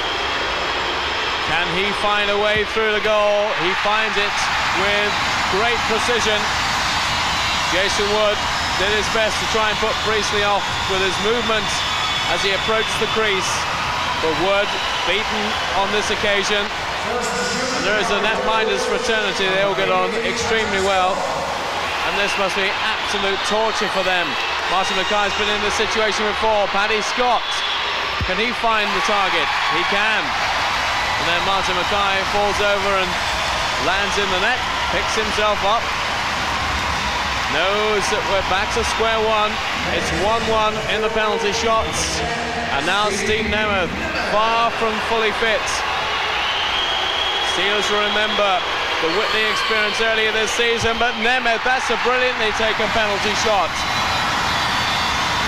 Can he find a way through the goal? He finds it with great precision. Jason Wood did his best to try and put Priestley off with his movement as he approached the crease. But Wood beaten on this occasion. And there is a netminders fraternity. They all get on extremely well. And this must be absolute torture for them. Martin Mackay's been in this situation before. Paddy Scott, can he find the target? He can. And then Martin Mackay falls over and lands in the net, picks himself up, knows that we're back to square one. It's 1-1 in the penalty shots. And now Steve Nemeth, far from fully fit. Steelers will remember the Whitney experience earlier this season, but Nemeth, that's a brilliantly taken penalty shot.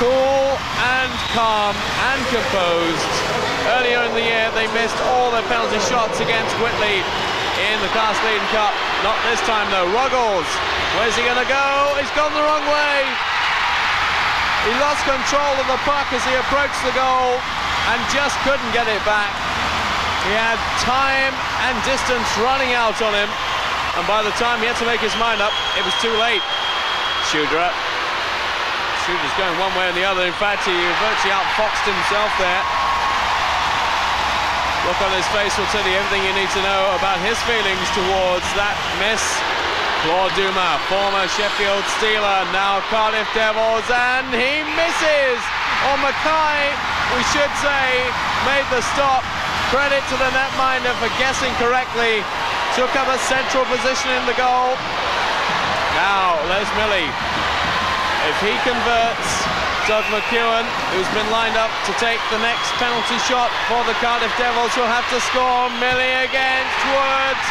Cool and calm and composed. Earlier in the year, they missed all their penalty shots against Whitley in the Castleton Cup. Not this time, though. Ruggles, where's he going to go? He's gone the wrong way. He lost control of the puck as he approached the goal and just couldn't get it back. He had time and distance running out on him, and by the time he had to make his mind up, it was too late. Shudra. Shudra's going one way or the other. In fact, he virtually outfoxed himself there. Look on his face will tell you everything you need to know about his feelings towards that miss. Claude Dumas, former Sheffield Steeler, now Cardiff Devils, and he misses! Or Mackay, we should say, made the stop. Credit to the netminder for guessing correctly. Took up a central position in the goal. Now, Les Millie. If he converts, Doug McEwen, who's been lined up to take the next penalty shot for the Cardiff Devils, will have to score. Millie against Woods.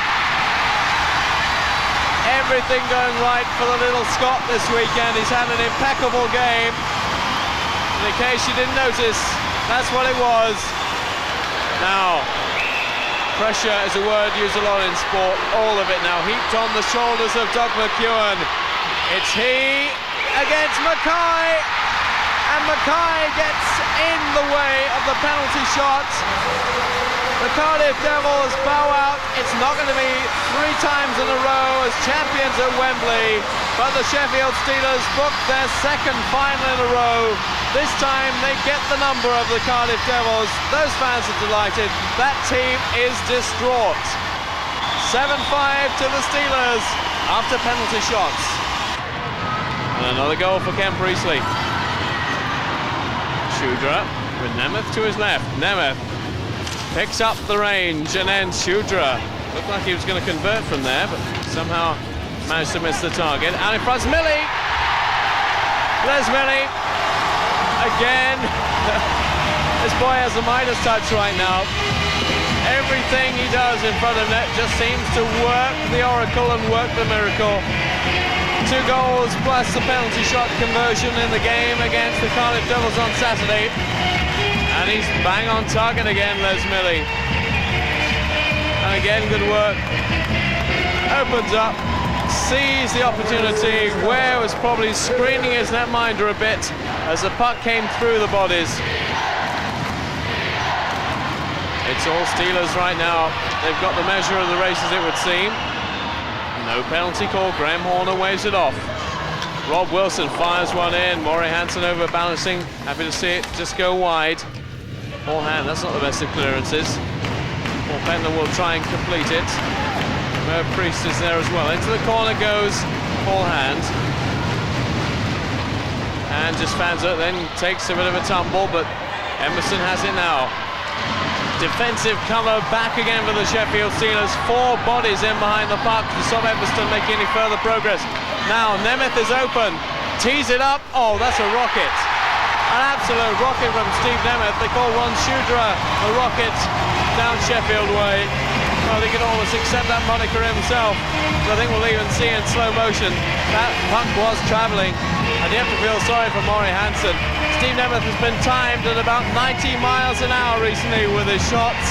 Everything going right for the little Scot this weekend. He's had an impeccable game. And in case you didn't notice, that's what it was. Now, pressure is a word used a lot in sport. All of it now heaped on the shoulders of Doug McEwen. It's he against Mackay. And Mackay gets in the way of the penalty shot. The Cardiff Devils bow out. It's not going to be 3 times in a row as champions at Wembley, but the Sheffield Steelers book their second final in a row. This time they get the number of the Cardiff Devils. Those fans are delighted. That team is distraught. 7-5 to the Steelers after penalty shots. And another goal for Ken Priestley. Shudra with Nemeth to his left. Nemeth picks up the range and then Shudra looked like he was going to convert from there, but somehow managed to miss the target. And in front's Millie. Les Millie again. This boy has a Midas touch right now. Everything he does in front of net just seems to work the oracle and work the miracle. 2 goals plus the penalty shot conversion in the game against the Cardiff Devils on Saturday. And he's bang on target again, Les Millie. And again, good work. Opens up, sees the opportunity. Ware was probably screening his netminder a bit as the puck came through the bodies. It's all Steelers right now. They've got the measure of the race, as it would seem. No penalty call. Graham Horner waves it off. Rob Wilson fires one in. Maury Hansen overbalancing. Happy to see it just go wide. Paul Hand, that's not the best of clearances. Paul Pentland will try and complete it. Merv Priest is there as well. Into the corner goes Paul Hand. And just fans it, then takes a bit of a tumble, but Emerson has it now. Defensive cover back again for the Sheffield Steelers. 4 bodies in behind the puck to stop Everston making any further progress. Now Nemeth is open, tees it up. Oh, that's a rocket. An absolute rocket from Steve Nemeth. They call Ron Shudra a rocket down Sheffield way. Well, they can almost accept that moniker himself. But I think we'll even see in slow motion that puck was travelling. And you have to feel sorry for Maury Hansen. Steve Nemeth has been timed at about 90 miles an hour recently with his shots.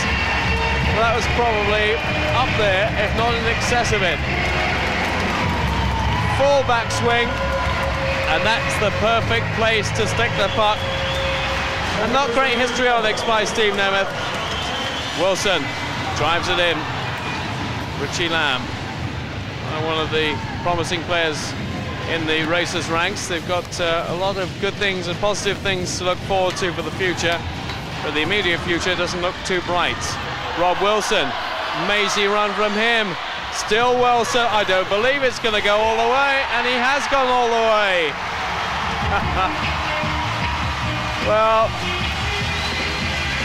Well, that was probably up there, if not in excess of it. Full back swing. And that's the perfect place to stick the puck. And not great histrionics by Steve Nemeth. Wilson drives it in. Richie Lamb, one of the promising players in the Racers ranks. They've got a lot of good things and positive things to look forward to for the future, but the immediate future doesn't look too bright. Rob Wilson, mazy run from him. Still Wilson, I don't believe it's going to go all the way, and he has gone all the way. Well,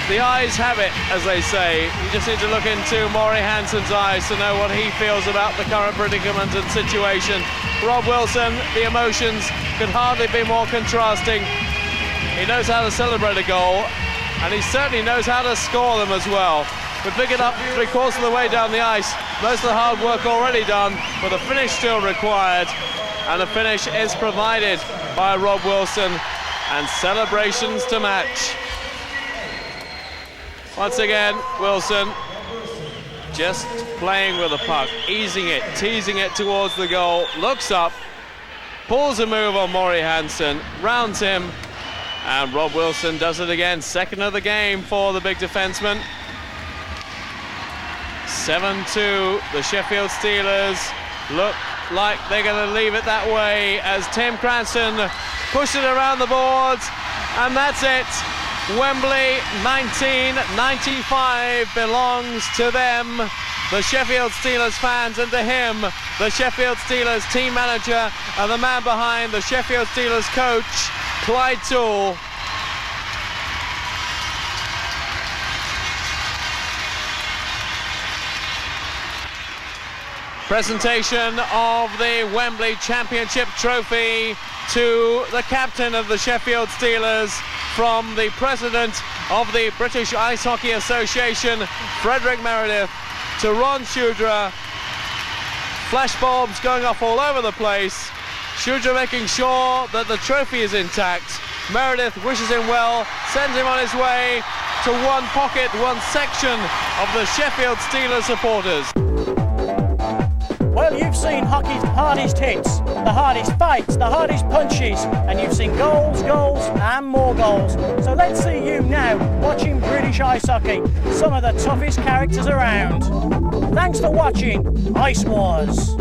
the eyes have it, as they say. You just need to look into Maury Hansen's eyes to know what he feels about the current predicament and situation. Rob Wilson, the emotions could hardly be more contrasting. He knows how to celebrate a goal, and he certainly knows how to score them as well. But pick it up 3/4 of the way down the ice. Most of the hard work already done, but the finish still required. And the finish is provided by Rob Wilson, and celebrations to match. Once again, Wilson just playing with the puck, easing it, teasing it towards the goal, looks up, pulls a move on Maury Hansen, rounds him, and Rob Wilson does it again. Second of the game for the big defenseman. 7-2, the Sheffield Steelers look like they're going to leave it that way as Tim Cranston pushes it around the boards, and that's it. Wembley 1995 belongs to them, the Sheffield Steelers fans, and to him, the Sheffield Steelers team manager and the man behind the Sheffield Steelers coach, Clyde Toole. Presentation of the Wembley Championship trophy to the captain of the Sheffield Steelers from the president of the British Ice Hockey Association, Frederick Meredith, to Ron Shudra. Flashbulbs going off all over the place. Shudra making sure that the trophy is intact. Meredith wishes him well, sends him on his way to one pocket, one section of the Sheffield Steelers supporters. Well, you've seen hockey's hardest hits, the hardest fights, the hardest punches, and you've seen goals, goals, and more goals. So let's see you now watching British ice hockey, some of the toughest characters around. Thanks for watching Ice Wars.